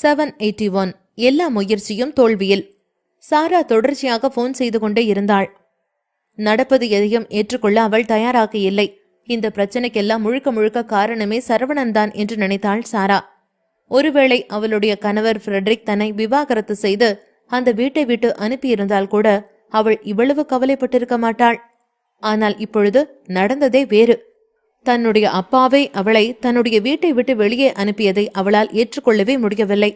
781 எல்லா முயற்சியும் தோல்வியில். சாரா தொடர்ச்சியாக போன் செய்து கொண்டே இருந்தாள். நடப்பது எதையும் ஏற்றுக்கொள்ள அவள் தயாராக இல்லை. இந்த பிரச்சனைக்கெல்லாம் முழுக்க முழுக்க காரணமே சரவணன் தான் என்று நினைத்தாள் சாரா. ஒருவேளை அவளுடைய கணவர் ஃப்ரெட்ரிக் தன்னை விவாகரத்து செய்து அந்த வீட்டை விட்டு அனுப்பியிருந்தால் கூட அவள் இவ்வளவு கவலைப்பட்டிருக்க மாட்டாள். ஆனால் இப்பொழுது நடந்ததே வேறு. தன்னுடைய அப்பாவே அவளை தன்னுடைய வீட்டை விட்டு வெளியே அனுப்பியதை அவளால் ஏற்றுக்கொள்ளவே முடியவில்லை.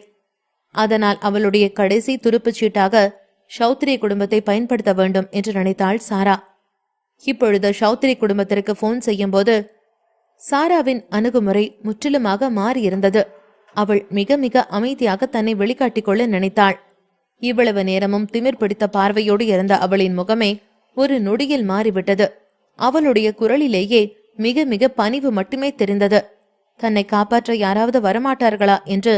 அதனால் அவளுடைய கடைசி துருப்புச் சீட்டாக சௌத்ரி குடும்பத்தை பயன்படுத்த வேண்டும் என்று நினைத்தாள் சாரா. இப்பொழுது சௌத்ரி குடும்பத்திற்கு போன் செய்யும் போது சாராவின் அணுகுமுறை முற்றிலுமாக மாறியிருந்தது. அவள் மிக மிக அமைதியாக தன்னை வெளிக்காட்டிக் கொள்ள நினைத்தாள். இவ்வளவு நேரமும் திமிர் பிடித்த பார்வையோடு இருந்த அவளின் முகமே ஒரு நொடியில் மாறிவிட்டது. அவளுடைய குரலிலேயே மிக மிக பணிவு மட்டுமே தெரிந்தது. தன்னை காப்பாற்ற யாராவது வரமாட்டார்களா என்று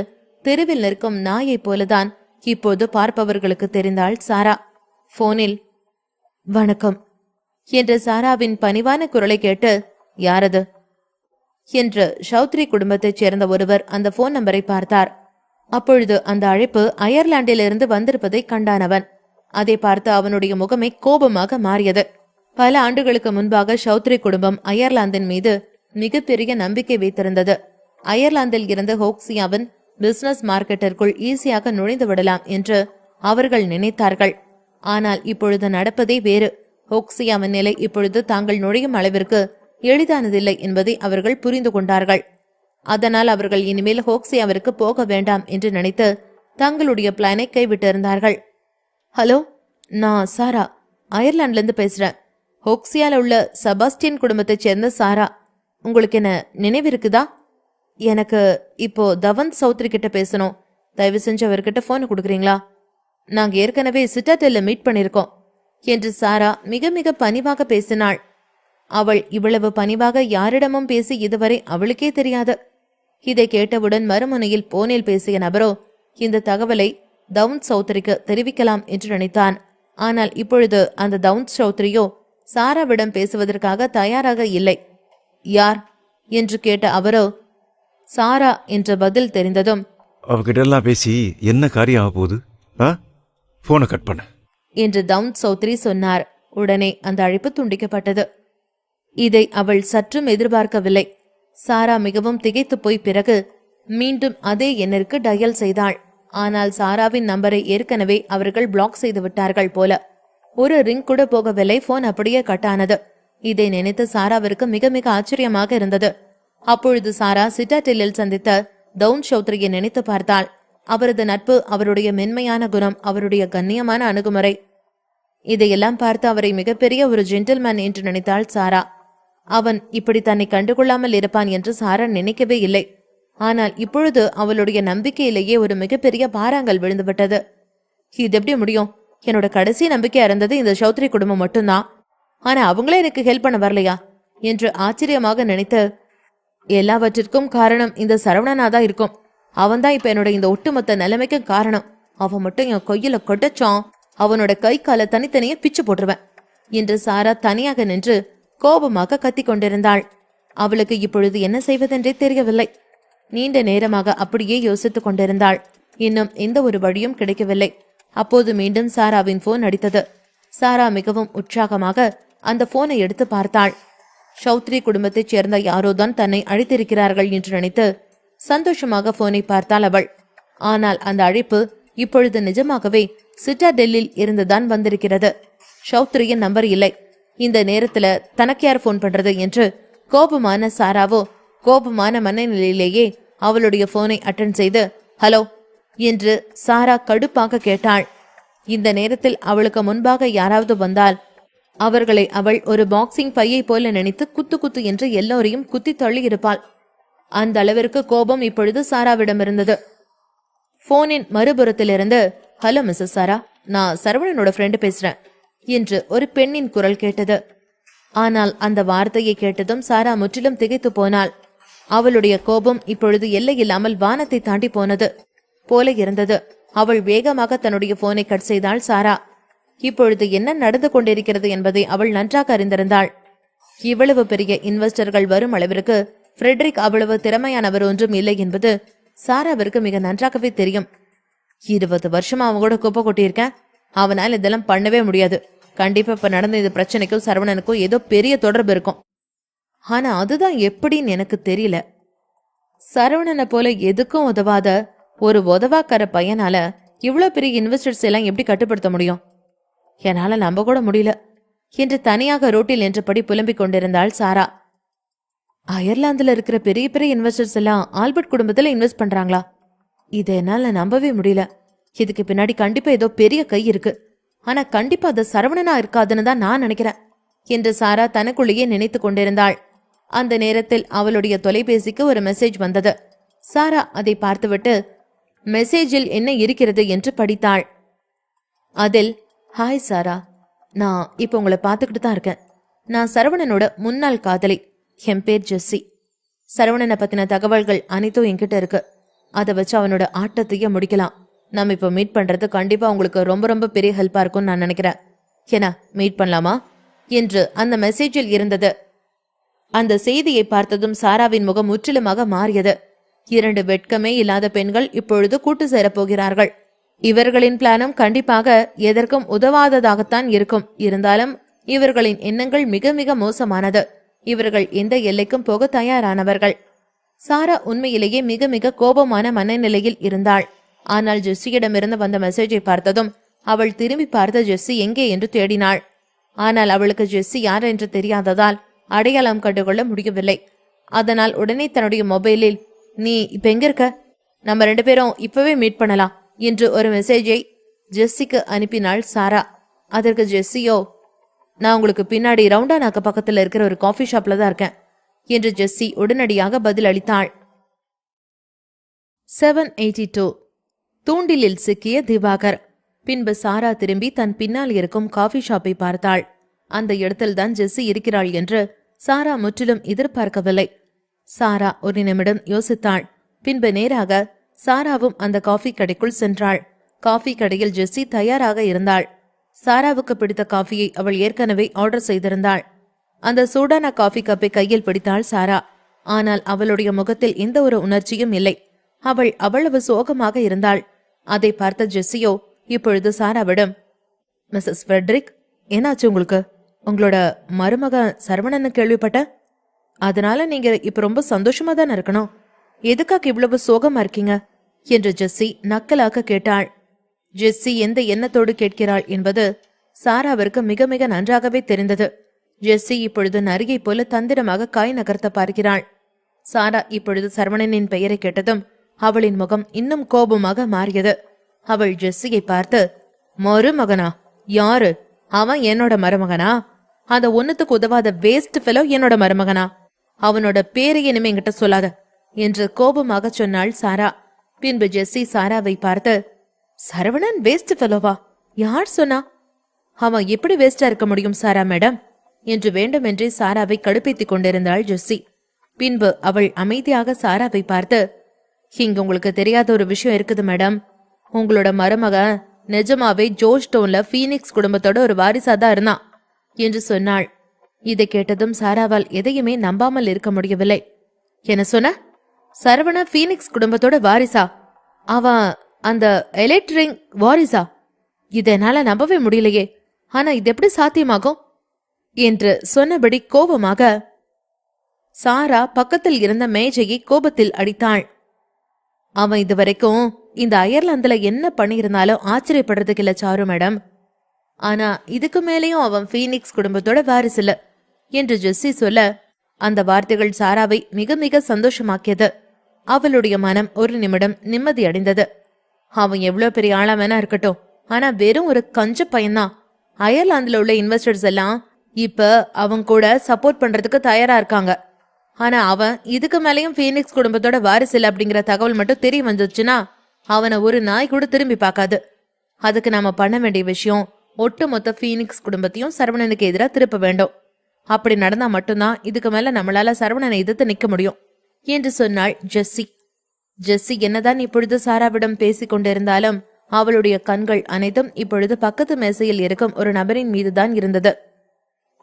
தெருவில் நிற்கும் நாயை போலதான் இப்போது பார்ப்பவர்களுக்கு தெரிந்தாள் சாரா. போனில் வணக்கம் என்று சாராவின் பணிவான குரலை கேட்டு யாரது என்று சௌத்ரி குடும்பத்தைச் சேர்ந்த ஒருவர் அந்த போன் நம்பரை பார்த்தார். அப்பொழுது அந்த அழைப்பு அயர்லாந்திலிருந்து வந்திருப்பதை கண்டானவன். அதை பார்த்து அவனுடைய முகமே கோபமாக மாறியது. பல ஆண்டுகளுக்கு முன்பாக சௌத்ரி குடும்பம் அயர்லாந்தின் மீது மிகப்பெரிய நம்பிக்கை வைத்திருந்தது. அயர்லாந்தில் இருந்து ஹோக்சியாவின் பிசினஸ் மார்க்கெட்டிற்குள் ஈஸியாக நுழைந்து விடலாம் என்று அவர்கள் நினைத்தார்கள். ஆனால் இப்பொழுது நடப்பதே வேறு. ஹோக்சியாவின் நிலை இப்பொழுது தாங்கள் நுழையும் அளவிற்கு எளிதானதில்லை என்பதை அவர்கள் புரிந்து கொண்டார்கள். அதனால் அவர்கள் இனிமேல் ஹோக்சியாவிற்கு போக வேண்டாம் என்று நினைத்து தங்களுடைய பிளானை கைவிட்டிருந்தார்கள். ஹலோ, நான் சாரா அயர்லாண்ட்லேருந்து பேசுறேன். ஹோக்சியால உள்ள செபாஸ்டியன் குடும்பத்தைச் சேர்ந்த சாரா. உங்களுக்கு என்ன நினைவிருக்குதா? எனக்கு இப்போ தவந்த் சௌத்ரி கிட்ட பேசணும். தயவு செஞ்சு அவர்கிட்ட போன் கொடுக்குறீங்களா? நாங்க ஏற்கனவே சிட்டாடெல்ல மீட் பண்ணிருக்கோம் என்று சாரா மிக மிக பணிவாக பேசினாள். அவள் இவ்வளவு பணிவாக யாரிடமும் பேசி இதுவரை அவளுக்கே தெரியாது. இதை கேட்டவுடன் மறுமுனையில் போனில் பேசிய நபரோ இந்த தகவலை தவுந்த் சௌத்ரிக்கு தெரிவிக்கலாம் என்று நினைத்தான். ஆனால் இப்பொழுது அந்த தவுந்த் சௌத்ரியோ சாராவிடம் பேசுவதற்காக தயாராக இல்லை. யார் என்று கேட்ட அவரோ சாரா என்ற பதில் தெரிந்ததும் அவகிட்டெல்லாம் பேசி என்ன காரியம் ஆக போகுது, போனை கட் பண்ண என்று தவுந்த் சௌத்ரி சொன்னார். உடனே அந்த அழைப்பு துண்டிக்கப்பட்டது. இதை அவள் சற்றும் எதிர்பார்க்கவில்லை. சாரா மிகவும் திகைத்து போய் பிறகு மீண்டும் அதே எண்ணிற்கு டயல் செய்தாள். ஆனால் சாராவின் நம்பரை ஏற்கனவே அவர்கள் பிளாக் செய்து விட்டார்கள் போல. ஒரு ரிங் கூட போகவில்லை. போன் அப்படியே கட்டானது. இதை நினைத்து சாராவிற்கு மிக மிக ஆச்சரியமாக இருந்தது. அப்பொழுது சாரா சிட்டாடெல்லில் சந்தித்த தவுந்த் சௌத்ரியை நினைத்து பார்த்தாள். அவரது நட்பு, அவருடைய மென்மையான குணம், அவருடைய கண்ணியமான அணுகுமுறை, இதையெல்லாம் பார்த்து அவரை மிகப்பெரிய ஒரு ஜென்டில்மேன் என்று நினைத்தாள் சாரா. அவன் இப்படி தன்னை கண்டுகொள்ளாமல் இருப்பான் என்று சாரா நினைக்கவே இல்லை. ஆனால் இப்பொழுது அவளுடைய நம்பிக்கையிலேயே ஒரு மிகப்பெரிய பாறாங்கல் விழுந்துவிட்டது. இது எப்படி முடியும்? என்னோட கடைசி நம்பிக்கையா இருந்தது இந்த சௌத்ரி குடும்பம் மட்டும்தான். ஆனா அவங்களே எனக்கு ஹெல்ப் பண்ண வரலையா என்று ஆச்சரியமாக நினைத்து, எல்லாவற்றிற்கும் காரணம் இந்த சரவணனாதான் இருக்கும். அவன்தான் இப்ப என்னோட இந்த ஒட்டுமொத்த நிலைமைக்கும் காரணம். அவன் மட்டும் என் கையில கொட்டச்சான், அவனோட கை காலை தனித்தனியே பிச்சு போட்டுருவேன் என்று சாரா தனியாக நின்று கோபமாக கத்திக் கொண்டிருந்தாள். அவளுக்கு இப்பொழுது என்ன செய்வதென்றே தெரியவில்லை. நீண்ட நேரமாக அப்படியே யோசித்துக் கொண்டிருந்தாள். இன்னும் எந்த ஒரு வழியும் கிடைக்கவில்லை. அப்போது மீண்டும் சாராவின் போன் அடித்தது. சாரா மிகவும் உற்சாகமாக அந்த போனை எடுத்து பார்த்தாள். சௌத்ரி குடும்பத்தைச் சேர்ந்த யாரோதான் தன்னை அழைத்திருக்கிறார்கள் என்று நினைத்து சந்தோஷமாக போனை பார்த்தாள் அவள். ஆனால் அந்த அழைப்பு இப்பொழுது நிஜமாகவே சிட்டாடெல்லில் இருந்துதான் வந்திருக்கிறது. சௌத்ரியின் நம்பர் இல்லை. இந்த நேரத்துல தனக்கு யார் போன் பண்றது என்று கோபமான சாராவோ கோபமான மனநிலையிலேயே அவளுடைய போனை அட்டெண்ட் செய்து ஹலோ என்று சாரா கடுப்பாக கேட்டாள். இந்த நேரத்தில் அவளுக்கு முன்பாக யாராவது வந்தால் அவர்களை அவள் ஒரு பாக்ஸிங் பையை போல நினைத்து குத்து குத்து என்று எல்லோரையும் குத்தி தள்ளி இருப்பாள். அந்த அளவிற்கு கோபம் இப்பொழுது சாராவிடம் இருந்தது. போனின் மறுபுறத்திலிருந்து ஹலோ மிஸ்ஸஸ் சாரா, நான் சரவணனோட ஃப்ரெண்டு பேசுறேன் என்று ஒரு பெண்ணின் குரல் கேட்டது. ஆனால் அந்த வார்த்தையை கேட்டதும் சாரா முற்றிலும் திகைத்து போனாள். அவளுடைய கோபம் இப்பொழுது எல்லையில்லாமல் வானத்தை தாண்டி போனது போல இருந்தது. அவள் வேகமாக தன்னுடைய போனை கட் செய்தாள் சாரா. இப்பொழுது என்ன நடந்து கொண்டிருக்கிறது என்பதை அவள் நன்றாக அறிந்திருந்தாள். இவ்வளவு பெரிய இன்வெஸ்டர்கள் வரும் அளவிற்கு ஃப்ரெட்ரிக் அவ்வளவு திறமையானவர் ஒன்றும் இல்லை என்பது சாராவிற்கு மிக நன்றாகவே தெரியும். 20 வருஷமா அவன் கூட குப்பை கொட்டியிருக்கேன். அவனால் இதெல்லாம் பண்ணவே முடியாது. கண்டிப்பா இப்ப நடந்த இந்த பிரச்சனைக்கும் சரவணனுக்கும் ஏதோ பெரிய தொடர்பு இருக்கும். ஆனா அதுதான் எப்படின்னு எனக்கு தெரியல. சரவணனை போல எதுக்கும் உதவாத ஒரு உதவாக்கார பையனால இவ்வளவு பெரிய இன்வெஸ்டர்ஸ் எல்லாம் எப்படி கட்டுப்படுத்த முடியும்? என்னால நம்ப கூட முடியல என்று தனியாக ரோட்டில் நின்றபடி புலம்பிக் கொண்டிருந்தாள் சாரா. அயர்லாந்துல இருக்கிற பெரிய பெரிய இன்வெஸ்டர்ஸ் எல்லாம் ஆல்பர்ட் குடும்பத்துல இன்வெஸ்ட் பண்றாங்களா? இதை என்னால நம்பவே முடியல. இதுக்கு பின்னாடி கண்டிப்பா ஏதோ பெரிய கை இருக்கு. ஆனா கண்டிப்பா அது சரவணனா இருக்காதுன்னு தான் நான் நினைக்கிறேன் என்று சாரா தனக்குள்ளேயே நினைத்து கொண்டிருந்தாள். அந்த நேரத்தில் அவளுடைய தொலைபேசிக்கு ஒரு மெசேஜ் வந்தது. சாரா அதை பார்த்துவிட்டு மெசேஜில் என்ன இருக்கிறது என்று படித்தாள். அதில், ஹாய் சாரா, நான் இப்போ உங்களை பார்த்துக்கிட்டு தான் இருக்கேன். நான் சரவணனோட முன்னாள் காதலி. என் பேர் ஜெஸ்ஸி. சரவணனை பத்தின தகவல்கள் அனைத்தும் என்கிட்ட இருக்கு. அதை வச்சு அவனோட ஆட்டத்தையே முடிக்கலாம். நம்ம இப்போ மீட் பண்றது கண்டிப்பா உங்களுக்கு ரொம்ப ரொம்ப பெரிய ஹெல்ப்பா இருக்கும்னு நான் நினைக்கிறேன். ஏன்னா மீட் பண்ணலாமா என்று அந்த மெசேஜில் இருந்தது. அந்த செய்தியை பார்த்ததும் சாராவின் முகம் முற்றிலுமாக மாறியது. 2 வெட்கமே இல்லாத பெண்கள் இப்பொழுது கூட்டு சேரப்போகிறார்கள். இவர்களின் பிளானும் கண்டிப்பாக எதற்கும் உதவாததாகத்தான் இருக்கும். இருந்தாலும் இவர்களின் எண்ணங்கள் மிக மிக மோசமானது. இவர்கள் எந்த எல்லைக்கும் போக தயாரானவர்கள். சாரா உண்மையிலேயே மிக மிக கோபமான மனநிலையில் இருந்தாள். ஆனால் ஜெஸ்ஸியிடமிருந்து வந்த மெசேஜை பார்த்ததும் அவள் திரும்பி பார்த்த ஜெஸ்ஸி எங்கே என்று தேடினாள். ஆனால் அவளுக்கு ஜெஸ்ஸி யார் என்று தெரியாததால் அடையாளம் கண்டுகொள்ள முடியவில்லை. அதனால் உடனே தன்னுடைய மொபைலில், நீ இப்ப எங்க இருக்க? நம்ம 2 பேரும் இப்பவே மீட் பண்ணலாம் என்று ஒரு மெசேஜை ஜெஸ்ஸிக்கு அனுப்பினாள் சாரா. அதற்கு ஜெஸ்ஸியோ, நான் உங்களுக்கு பின்னாடி ரவுண்டானாக்கு பக்கத்துல இருக்கிற ஒரு காஃபி ஷாப்ல தான் இருக்கேன் என்று ஜெஸ்ஸி உடனடியாக பதில் அளித்தாள். 782 தூண்டிலில் சிக்கிய திவாகர். பின்பு சாரா திரும்பி தன் பின்னால் இருக்கும் காஃபி ஷாப்பை பார்த்தாள். அந்த இடத்தில்தான் ஜெஸ்ஸி இருக்கிறாள் என்று சாரா முற்றிலும் எதிர்பார்க்கவில்லை. சாரா ஒரு நிமிடம் யோசித்தாள். பின்பு நேராக சாராவும் அந்த காஃபி கடைக்குள் சென்றாள். காஃபி கடையில் ஜெஸ்ஸி தயாராக இருந்தாள். சாராவுக்கு பிடித்த காஃபியை அவள் ஏற்கனவே ஆர்டர் செய்திருந்தாள். அந்த சூடான காஃபி கப்பை கையில் பிடித்தாள் சாரா. ஆனால் அவளுடைய முகத்தில் எந்த ஒரு உணர்ச்சியும் இல்லை. அவள் அவ்வளவு சோகமாக இருந்தாள். அதை பார்த்த ஜெஸ்ஸியோ இப்பொழுது சாராவிடம், மிஸ்ஸஸ் ஃப்ரெட்ரிக், என்னாச்சு உங்களுக்கு? உங்களோட மருமக சரவணன்னு கேள்விப்பட்ட, அதனால நீங்க இப்ப ரொம்ப சந்தோஷமா தானே இருக்கணும். எதுக்காக இவ்வளவு சோகமா இருக்கீங்க என்று ஜெஸ்ஸி நக்கலாக கேட்டாள். ஜெஸ்ஸி எந்த எண்ணத்தோடு கேட்கிறாள் என்பது சாராவிற்கு மிக மிக நன்றாகவே தெரிந்தது. ஜெஸ்ஸி இப்பொழுது நரிகை போல தந்திரமாக காய் நகர்த்த பார்க்கிறாள். சாரா இப்பொழுது சரவணனின் பெயரை கேட்டதும் அவளின் முகம் இன்னும் கோபமாக மாறியது. அவள் ஜெஸ்ஸியை பார்த்து, மருமகனா? யாரு அவன்? என்னோட மருமகனா? அந்த ஒன்னுத்துக்கு உதவாத வேஸ்ட் ஃபெலோ என்னோட மருமகனா? அவனோட பேரை இனிமே என்கிட்ட சொல்லாத என்று கோபமாக சொன்னாள் சாரா. பின்பு ஜெஸ்ஸி சாராவை பார்த்து, சரவணன் வேஸ்ட் ஃபெலோவா? யார் சொன்னா? அவன் எப்படி வேஸ்டா இருக்க முடியும் சாரா மேடம் என்று வேண்டுமென்றே சாராவை கடுப்பேத்திக் கொண்டிருந்தாள் ஜெஸ்ஸி. பின்பு அவள் அமைதியாக சாராவை பார்த்து, இங்க உங்களுக்கு தெரியாத ஒரு விஷயம் இருக்குது மேடம். உங்களோட மருமக நிஜமாவே ஜோர்ஜ் டவுன்ல ஃபீனிக்ஸ் குடும்பத்தோட ஒரு வாரிசாதான் இருந்தான் என்று சொன்னாள். இதை கேட்டதும் சாராவால் எதையுமே நம்பாமல் இருக்க முடியவில்லை. என்ன சொன்ன? சரவண ஃபீனிக்ஸ் குடும்பத்தோட வாரிசா? அவன் அந்த எலக்ட்ரிக் வாரிசா? இதனால நம்பவே முடியலையே. ஆனா இது எப்படி சாத்தியமாகும் என்று சொன்னபடி கோபமாக சாரா பக்கத்தில் இருந்த மேஜையை கோபத்தில் அடித்தாள். அவன் இதுவரைக்கும் இந்த அயர்லாந்துல என்ன பண்ணியிருந்தாலும் ஆச்சரியப்படுறதுக்கு இல்ல சாரு மேடம். ஆனா இதுக்கு மேலேயும் அவன் ஃபீனிக்ஸ் குடும்பத்தோட வாரிசு இல்ல என்று ஜெஸ்ஸி சொல்ல, அந்த வார்த்தைகள் சாராவை மிக மிக சந்தோஷமாக்கியது. அவளுடைய மனம் ஒரு நிமிடம் நிம்மதி அடைந்தது. அவன் எவ்வளவு பெரிய ஆளா வேணா இருக்கட்டும், ஆனா வெறும் ஒரு கஞ்ச பையன்தான். அயர்லாந்துல உள்ள இன்வெஸ்டர்ஸ் எல்லாம் இப்ப அவன் கூட சப்போர்ட் பண்றதுக்கு தயாரா இருக்காங்க. ஆனா அவன் இதுக்கு மேலேயும் ஃபீனிக்ஸ் குடும்பத்தோட வாரிசு இல்ல அப்படிங்கிற தகவல் மட்டும் தெரிய வந்துச்சுன்னா அவனை ஒரு நாய் கூட திரும்பி பார்க்காது. அதுக்கு நாம பண்ண வேண்டிய விஷயம், ஒட்டுமொத்த ஃபீனிக்ஸ் குடும்பத்தையும் சரவணனுக்கு எதிராக திருப்ப வேண்டும். அப்படி நடந்தா மட்டும்தான் இதுக்கு மேல நம்மளால சரவணனை எதிர்த்து நிக்க முடியும் என்று சொன்னாள் ஜெஸ்ஸி. ஜெஸ்ஸி என்னதான் இப்பொழுது சாராவிடம் பேசிக் கொண்டிருந்தாலும் அவளுடைய கண்கள் அனைத்தும் இப்பொழுது பக்கத்து மேசையில் இருக்கும் ஒரு நபரின் மீதுதான் இருந்தது.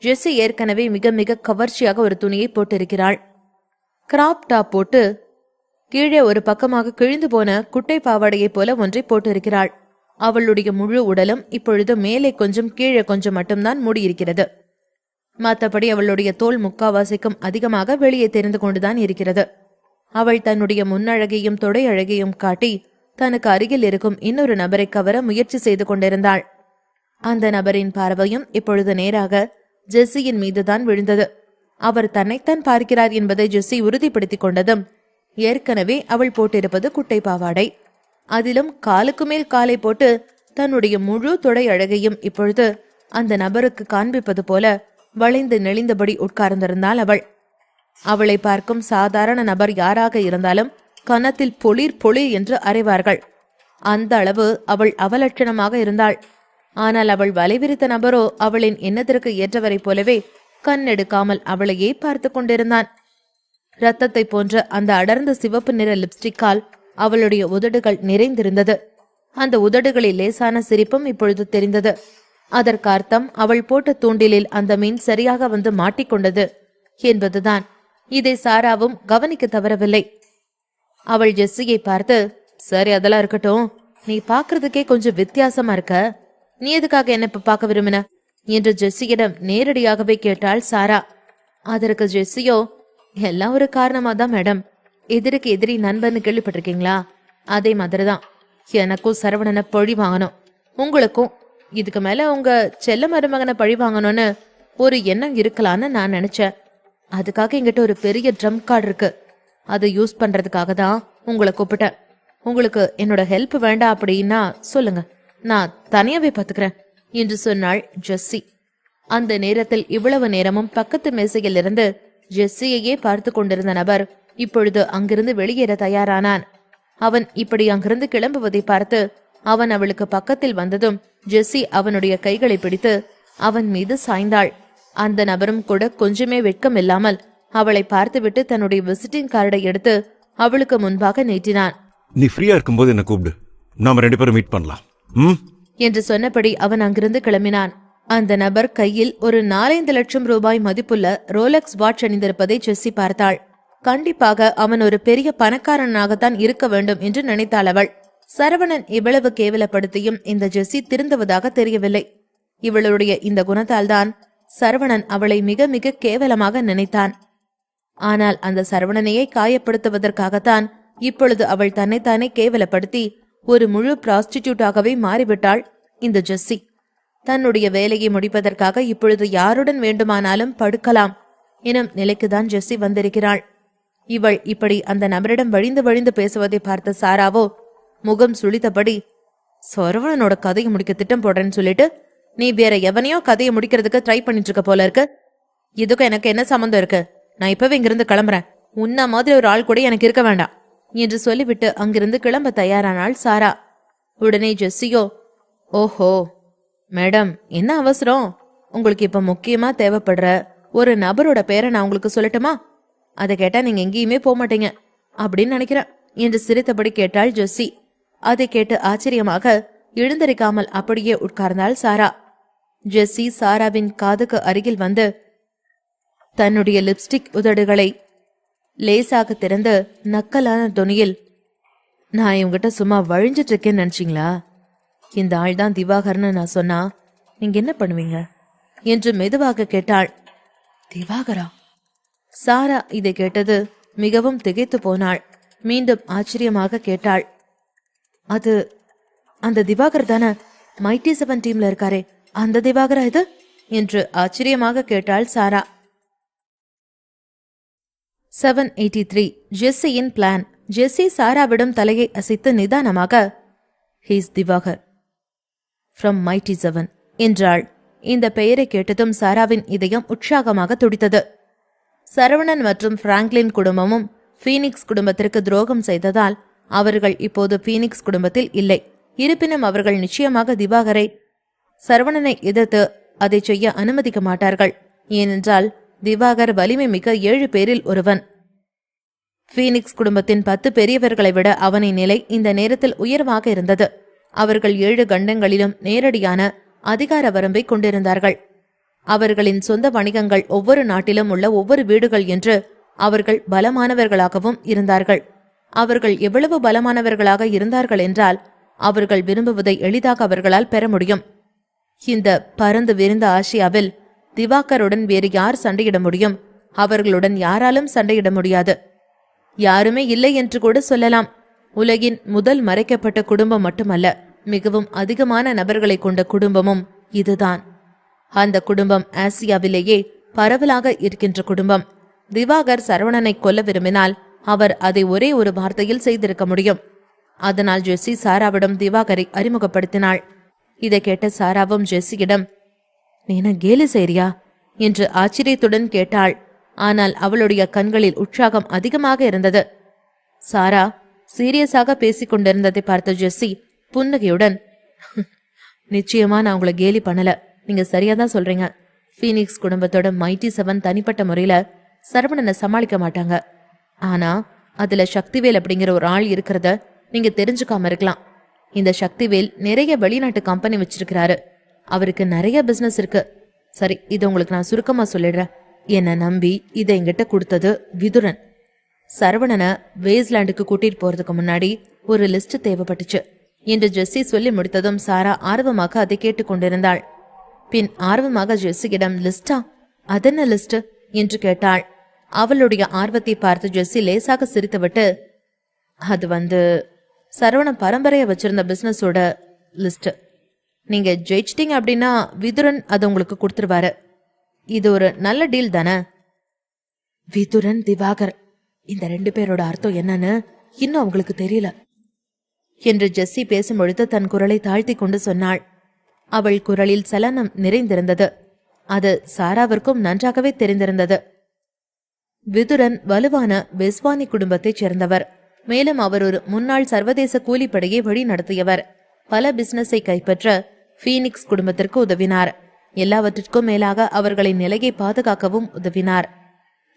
ஜெஸ்ஸி ஏற்கனவே மிக மிக கவர்ச்சியாக ஒரு துணியை போட்டிருக்கிறாள். கிராப் டாப் போட்டு கீழே ஒரு பக்கமாக கிழிந்து போன குட்டை பாவாடையைப் போல ஒன்றை போட்டிருக்கிறாள். அவளுடைய முழு உடலும் இப்பொழுது மேலே கொஞ்சம் கீழே கொஞ்சம் மட்டும்தான் மூடியிருக்கிறது. மற்றபடி அவளுடைய தோல் முக்காவாசிக்கும் அதிகமாக வெளியே தெரிந்து கொண்டுதான் இருக்கிறது. அவள் தன்னுடைய முன்னழகையும் தொடை அழகையும் காட்டி தனக்கு அருகில் இருக்கும் இன்னொரு நபரை கவர முயற்சி செய்து கொண்டிருந்தாள். அந்த நபரின் பார்வையும் இப்பொழுது நேராக ஜெஸ்ஸியின் மீதுதான் விழுந்தது. அவர் தன்னைத்தான் பார்க்கிறார் என்பதை ஜெஸ்ஸி உறுதிப்படுத்திக் கொண்டதும், ஏற்கனவே அவள் போட்டிருப்பது குட்டை பாவாடை, அதிலும் காலுக்கு மேல் காலை போட்டு தன்னுடைய முழு தொடை அழகையும் இப்பொழுது அந்த நபருக்கு காண்பிப்பது போல வளைந்து நெளிந்தபடி உட்கார்ந்திருந்தாள் அவள். அவளை பார்க்கும் சாதாரண நபர் யாராக இருந்தாலும் கன்னத்தில் பொளிர் பொளிர் என்று அறைவார்கள். அந்த அளவு அவள் அவலட்சணமாக இருந்தாள். ஆனால் அவள் வலைவிரித்த நபரோ அவளின் எண்ணத்திற்கு ஏற்றவரை போலவே கண்ணெடுக்காமல் அவளையே பார்த்து கொண்டிருந்தான். இரத்தத்தை போன்ற அந்த அடர்ந்த சிவப்பு நிற லிப்ஸ்டிக்கால் அவளுடைய உதடுகள் நிறைந்திருந்தது. அந்த உதடுகளில் லேசான சிரிப்பும் இப்பொழுது தெரிந்தது. அதற்கு அர்த்தம் அவள் போட்ட தூண்டிலில் அந்த மீன் சரியாக வந்து மாட்டிக்கொண்டது என்பதுதான். இதை சாராவும் கவனிக்க தவறவில்லை. அவள் ஜெஸ்ஸியை பார்த்து, சரி அதெல்லாம் இருக்கட்டும், நீ பாக்குறதுக்கே கொஞ்சம் வித்தியாசமா இருக்க, நீ எதுக்காக என்ன இப்ப பார்க்க விரும்பின என்று ஜெஸ்ஸியிடம் நேரடியாகவே கேட்டாள் சாரா. அதற்கு ஜெஸ்ஸியோ, எல்லாம் ஒரு காரணமா தான் மேடம், எதிரிக்கு எதிரி நண்பன்னு கேள்விப்பட்டிருக்கீங்களா? அதே மாதிரிதான் எனக்கும் சரவணனை பழி வாங்கணும், உங்களுக்கும் இதுக்கு மேல உங்க செல்ல மருமகனை பழி வாங்கணும்னு ஒரு எண்ணம் இருக்கலான்னு நான் நினைச்சேன். அதுக்காக என்கிட்ட ஒரு பெரிய ட்ரம் கார்டு இருக்கு, அதை யூஸ் பண்றதுக்காக தான் உங்களை கூப்பிட்டேன். உங்களுக்கு என்னோட ஹெல்ப் வேண்டாம் அப்படின்னா சொல்லுங்க, நான் தனியாவே பாத்துக்கிறேன் என்று சொன்னாள் ஜெஸ்ஸி. அந்த நேரத்தில் இவ்வளவு நேரமும் பக்கத்து மேசையில் இருந்து ஜெஸ்ஸியையே பார்த்து கொண்டிருந்த நபர் இப்பொழுது அங்கிருந்து வெளியேற தயாரானான். அவன் இப்படி அங்கிருந்து கிளம்புவதை பார்த்து அவன் அவளுக்கு பக்கத்தில் வந்ததும் ஜெஸ்ஸி அவனுடைய கைகளை பிடித்து அவன் மீது சாய்ந்தாள். அந்த நபரும் கூட கொஞ்சமே வெட்கம் இல்லாமல் அவளை பார்த்துவிட்டு தன்னுடைய விசிட்டிங் கார்டை எடுத்து அவளுக்கு முன்பாக நீட்டினான். நீ ஃப்ரீயா இருக்கும்போது என்ன கூப்பிடு, நாம 2 பேரும் மீட் பண்ணலாம் என்று சொன்னபடி அவன் அங்கிருந்து கிளம்பினான். அந்த நபர் கையில் ஒரு 4-5 லட்சம் ரூபாய் மதிப்புள்ள ரோலக்ஸ் வாட்ச் அணிந்திருப்பதை ஜெஸ்ஸி பார்த்தாள். கண்டிப்பாக அவன் ஒரு பெரிய பணக்காரனாகத்தான் இருக்க வேண்டும் என்று நினைத்தாள் அவள். சரவணன் இவ்வளவு கேவலப்படுத்தியும் இந்த ஜெஸ்ஸி திருந்துவதாக தெரியவில்லை. இவளுடைய இந்த குணத்தால் தான் சரவணன் அவளை மிக மிக கேவலமாக நினைத்தான். ஆனால் அந்த சரவணனையே காயப்படுத்துவதற்காகத்தான் இப்பொழுது அவள் தன்னைத்தானே கேவலப்படுத்தி ஒரு முழு பிராஸ்டிடியூட்டாகவே மாறிவிட்டாள் இந்த ஜெஸ்ஸி. தன்னுடைய வேலையை முடிப்பதற்காக இப்பொழுது யாருடன் வேண்டுமானாலும் படுக்கலாம் எனும் நிலைக்குதான் ஜெஸ்ஸி வந்திருக்கிறாள். இவள் இப்படி அந்த நபரிடம் வழிந்து வழிந்து பேசுவதை பார்த்த சாராவோ முகம் சுளித்தபடி, சரவணனோட கதையை முடிக்க திட்டம் போடுறேன்னு சொல்லிட்டு நீ வேற எவனையோ கதையை முடிக்கிறதுக்கு ட்ரை பண்ணிட்டு இருக்க போல இருக்கு. இதுக்கும் எனக்கு என்ன சம்பந்தம் இருக்கு? நான் இப்பவே இங்கிருந்து கிளம்புறேன். உன்ன மாதிரி ஒரு ஆள் கூட எனக்கு இருக்க வேண்டாம் என்று சொல்லிவிட்டு அங்கிருந்து கிளம்ப தயாரானாள் சாரா. உடனே ஜெஸ்ஸியோ, ஓஹோ மேடம், என்ன அவசரம்? உங்களுக்கு இப்ப முக்கியமா தேவைப்படுற ஒரு நபரோட பேரை நான் உங்களுக்கு சொல்லட்டுமா? அதை கேட்டா நீங்க எங்கேயுமே போக மாட்டீங்க அப்படின்னு நினைக்கிறேன் என்று சிரித்தபடி கேட்டாள் ஜெஸ்ஸி. அதை கேட்டு ஆச்சரியமாக எழுந்தரிக்காமல் அப்படியே உட்கார்ந்தாள் சாரா. ஜெஸ்ஸி சாராவின் காதுக்கு அருகில் வந்து தன்னுடைய லிப்ஸ்டிக் உதடுகளை லேசாக திறந்து நக்கலான துணியில், நான் இவங்கிட்ட சும்மா வழிஞ்சிட்டு இருக்கேன்னு நினைச்சிங்களா? இந்த ஆள் தான் திவாகர்னு நான் சொன்னா நீங்க என்ன பண்ணுவீங்க என்று மெதுவாக கேட்டாள். திவாகரா? சாரா இதை கேட்டது மிகவும் திகைத்து போனாள். மீண்டும் ஆச்சரியமாக கேட்டாள், அது அந்த திவாகர் தானே மைட்டி 7 டீம்ல இருக்காரே, அந்த திவாகரா இது என்று ஆச்சரியமாக கேட்டாள் சாரா. 783 ஜெஸ்ஸியின் பிளான். ஜெஸ்ஸி சாராவிடம் தலையை அசைத்து நிதானமாக, ஹீஸ் திவாகர் ஃப்ரம் மைட்டி 7 என்றாள். இந்த பெயரை கேட்டதும் சாராவின் இதயம் உற்சாகமாக துடித்தது. சரவணன் மற்றும் பிராங்க்லின் குடும்பமும் பீனிக்ஸ் குடும்பத்திற்கு துரோகம் செய்ததால் அவர்கள் இப்போது பீனிக்ஸ் குடும்பத்தில் இல்லை. இருப்பினும் அவர்கள் நிச்சயமாக திவாகரை சரவணனை எதிர்த்து அதை செய்ய அனுமதிக்க மாட்டார்கள். ஏனென்றால் திவாகர் வலிமை மிக்க 7 பேரில் ஒருவன். பீனிக்ஸ் குடும்பத்தின் 10 பெரியவர்களை விட அவனின் நிலை இந்த நேரத்தில் உயர்வாக இருந்தது. அவர்கள் 7 கண்டங்களிலும் நேரடியான அதிகார வரம்பை கொண்டிருந்தார்கள். அவர்களின் சொந்த வணிகங்கள் ஒவ்வொரு நாட்டிலும் உள்ள ஒவ்வொரு வீடுகள் என்று அவர்கள் பலமானவர்களாகவும் இருந்தார்கள். அவர்கள் எவ்வளவு பலமானவர்களாக இருந்தார்கள் என்றால் அவர்கள் விரும்புவதை எளிதாக அவர்களால் பெற முடியும். இந்த பறந்து விரிந்த ஆசியாவில் திவாகருடன் வேறு யார் சண்டையிட முடியும்? அவர்களுடன் யாராலும் சண்டையிட முடியாது. யாருமே இல்லை என்று கூட சொல்லலாம். உலகின் முதல் மறைக்கப்பட்ட குடும்பம் மட்டுமல்ல, மிகவும் அதிகமான நபர்களை கொண்ட குடும்பமும் இதுதான். அந்த குடும்பம் ஆசியாவிலேயே பரவலாக இருக்கின்ற குடும்பம். திவாகர் சரவணனை கொல்ல விரும்பினால் அவர் அதை ஒரே ஒரு வார்த்தையில் செய்திருக்க முடியும். அதனால் ஜெஸ்ஸி சாராவிடம் திவாகரை அறிமுகப்படுத்தினாள். இதை கேட்ட சாராவும் ஜெஸ்ஸியிடம், "நீ என்ன கேலி செய்றியா?" என்று ஆச்சரியத்துடன் கேட்டாள். ஆனால் அவளுடைய கண்களில் உற்சாகம் அதிகமாக இருந்தது. சாரா சீரியஸாக பேசிக் கொண்டிருந்ததை பார்த்த ஜெஸ்ஸி புன்னகையுடன், "நிச்சயமா நான் உங்களை கேலி பண்ணல. நீங்க சரியாதான் சொல்றீங்க. ஃபீனிக்ஸ் குடும்பத்தோட மைட்டி 7 தனிப்பட்ட முறையில சரவணனை சமாளிக்க மாட்டாங்க. ஆனா அதுல சக்திவேல் அப்படிங்கிற ஒரு ஆள் இருக்கிறத நீங்க தெரிஞ்சுக்காம இருக்கலாம். இந்த சக்திவேல் நிறைய வெளிநாட்டு கம்பெனி வச்சிருக்கிறாரு. அவருக்கு நிறைய பிசினஸ் இருக்கு. சரி, இதை உங்களுக்கு நான் சுருக்கமா சொல்லிடுறேன். என்னை நம்பி இதை என்கிட்ட கொடுத்தது விதுரன். சரவணனை வேஸ்லாண்டுக்கு கூட்டிட்டு போறதுக்கு முன்னாடி ஒரு லிஸ்ட் தேவைப்பட்டுச்சு" என்று ஜெஸ்ஸி சொல்லி முடித்ததும் சாரா ஆர்வமாக அதை கேட்டுக்கொண்டிருந்தாள். பின் ஆர்வமாக ஜெஸ்ஸியிடம், "லிஸ்டா? அதென்ன லிஸ்ட்?" என்று கேட்டாள். அவளுடைய ஆர்வத்தை பார்த்து ஜெஸ்ஸி லேசாக சிரித்துவிட்டு, "அது சரவணன் பரம்பரையை வச்சிருந்த பிசினஸோட லிஸ்ட். நீங்க ஜெயிச்சிட்டீங்க அப்படின்னா விதுரன் அதை உங்களுக்கு கொடுத்துருவாரு. இது ஒரு நல்ல டீல் தானே?" விதுரன், திவாகர், இந்த 2 பேரோட அர்த்தம் என்னன்னு இன்னும் அவங்களுக்கு தெரியல என்று ஜெஸ்ஸி பேசும்பொழுது தன் குரலை தாழ்த்தி கொண்டு சொன்னாள். அவள் குரலில் சலனம் நிறைந்திருந்தது. அது சாராவிற்கும் நன்றாகவே தெரிந்திருந்தது. விதுரன் வலுவான பெஸ்வானி குடும்பத்தைச் சேர்ந்தவர். மேலும் அவர் ஒரு முன்னாள் சர்வதேச கூலிப்படையை வழி நடத்தியவர். பல பிசினஸை கைப்பற்ற ஃபீனிக்ஸ் குடும்பத்திற்கு உதவினார். எல்லாவற்றிற்கும் மேலாக அவர்களின் நிலையை பாதுகாக்கவும் உதவினார்.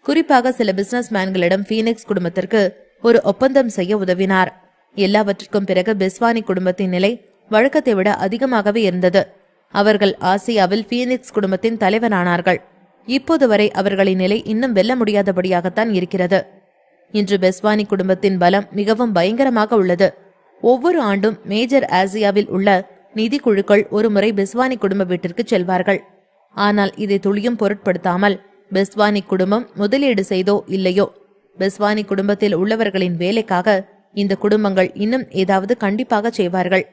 குறிப்பாக சில பிசினஸ் மேன்களிடம் ஃபீனிக்ஸ் குடும்பத்திற்கு ஒரு ஒப்பந்தம் செய்ய உதவினார். எல்லாவற்றிற்கும் பிறகு பெஸ்வானி குடும்பத்தின் நிலை வழக்கத்தை விட அதிகமாகவே இருந்தது. அவர்கள் ஆசியாவில் ஃபீனிக்ஸ் குடும்பத்தின் தலைவரானார்கள். இப்போது வரை அவர்களின் நிலை இன்னும் வெல்ல முடியாதபடியாகத்தான் இருக்கிறது. இன்று பெஸ்வானி குடும்பத்தின் பலம் மிகவும் பயங்கரமாக உள்ளது. ஒவ்வொரு ஆண்டும் மேஜர் ஆசியாவில் உள்ள நிதி குழுக்கள் ஒரு முறை பெஸ்வானி குடும்ப வீட்டிற்கு செல்வார்கள். ஆனால் இதை துளியும் பொருட்படுத்தாமல் பெஸ்வானி குடும்பம் முதலீடு செய்தோ இல்லையோ, பெஸ்வானி குடும்பத்தில் உள்ளவர்களின் வேலைக்காக இந்த குடும்பங்கள் இன்னும் ஏதாவது கண்டிப்பாக செய்வார்கள்.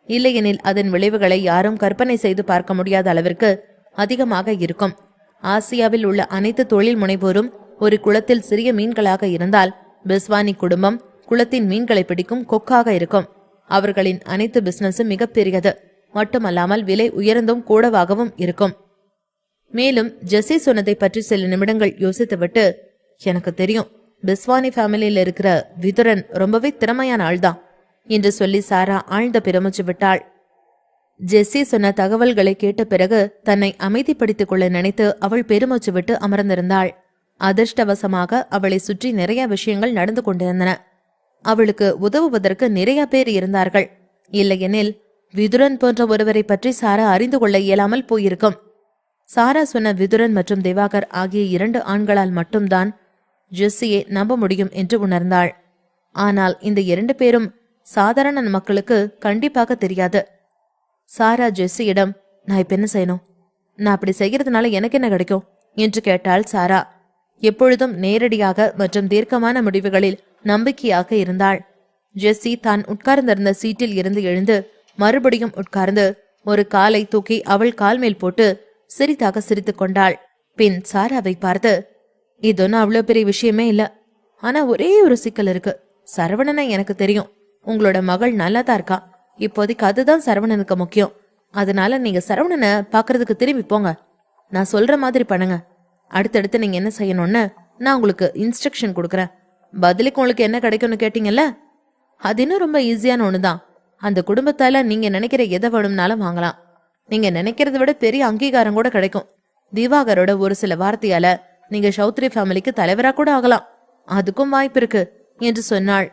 இல்லையெனில் அதன் விளைவுகளை யாரும் கற்பனை செய்து பார்க்க முடியாத அளவிற்கு அதிகமாக இருக்கும். ஆசியாவில் உள்ள அனைத்து தொழில் முனைவோரும் ஒரு குளத்தில் சிறிய மீன்களாக இருந்தால் பெஸ்வானி குடும்பம் குளத்தின் மீன்களை பிடிக்கும் கொக்காக இருக்கும். அவர்களின் அனைத்து பிசினஸும் மிகப்பெரியது மட்டுமல்லாமல் விலை உயர்ந்தும் கூடவாகவும் இருக்கும். மேலும் ஜெஸ்ஸி சொன்னதை பற்றி சில நிமிடங்கள் யோசித்துவிட்டு, "எனக்கு தெரியும், பெஸ்வானி ஃபேமிலியில் இருக்கிற விதுரன் ரொம்பவே திறமையான ஆள்தான்" என்று சொல்லி சாரா ஆழ்ந்த பெருமூச்சு விட்டாள். ஜெஸ்ஸி சொன்ன தகவல்களை கேட்ட பிறகு தன்னை அமைதிப்படுத்திக் கொள்ள நினைத்து அவள் பெருமூச்சு விட்டு அமர்ந்திருந்தாள். அதிர்ஷ்டவசமாக அவளை சுற்றி நிறைய விஷயங்கள் நடந்து கொண்டிருந்தன. அவளுக்கு உதவுவதற்கு நிறைய பேர் இருந்தார்கள். இல்லையெனில் விதுரன் போன்ற ஒருவரை பற்றி சாரா அறிந்து கொள்ள இயலாமல் போயிருக்கும். சாரா சொன்ன விதுரன் மற்றும் திவாகர் ஆகிய 2 ஆண்களால் மட்டும்தான் ஜெஸ்ஸியை நம்ப முடியும் என்று உணர்ந்தாள். ஆனால் இந்த 2 பேரும் சாதாரண மக்களுக்கு கண்டிப்பாக தெரியாது. சாரா ஜெஸ்ஸியிடம், "நான் இப்ப என்ன செய்யணும்? நான் அப்படி செய்யறதுனால எனக்கு என்ன கிடைக்கும்?" என்று கேட்டாள் சாரா. எப்பொழுதும் நேரடியாக மற்றும் தீர்க்கமான முடிவுகளில் நம்பிக்கையாக இருந்தாள். ஜெஸ்ஸி தான் உட்கார்ந்திருந்த சீட்டில் இருந்து எழுந்து மறுபடியும் உட்கார்ந்து ஒரு காலை தூக்கி அவள் கால் மேல் போட்டு சிரித்தாக சிரித்து கொண்டாள். பின் சாராவை பார்த்து, "இது ஒன்னும் அவ்வளோ பெரிய விஷயமே இல்ல. ஆனா ஒரே ஒரு சிக்கல் இருக்கு. சரவணனை எனக்கு தெரியும். உங்களோட மகள் நல்லா தான் இருக்கா. இப்போதைக்கு அதுதான் சரவணனுக்கு முக்கியம். அதனால நீங்க சரவணனை பாக்குறதுக்கு திரும்பி போங்க. நான் சொல்ற மாதிரி பண்ணுங்க. அடுத்தடுத்து நீங்க என்ன செய்யணும்னு நான் உங்களுக்கு இன்ஸ்ட்ரக்ஷன் கொடுக்குறேன். பதிலுக்கு உங்களுக்கு என்ன கிடைக்கும்னு கேட்டீங்கல்ல, அது இன்னும் ரொம்ப ஈஸியான ஒண்ணுதான். அந்த குடும்பத்தால நீங்க நினைக்கிற எதை வேணும்னாலும் வாங்கலாம். நீங்க நினைக்கிறத விட பெரிய அங்கீகாரம் கூட கிடைக்கும். திவாகரோட ஒரு சில வார்த்தையால நீங்க சௌத்ரி ஃபேமிலிக்கு தலைவரா கூட ஆகலாம். அதுக்கும் வாய்ப்பு இருக்கு" என்று சொன்னாள்.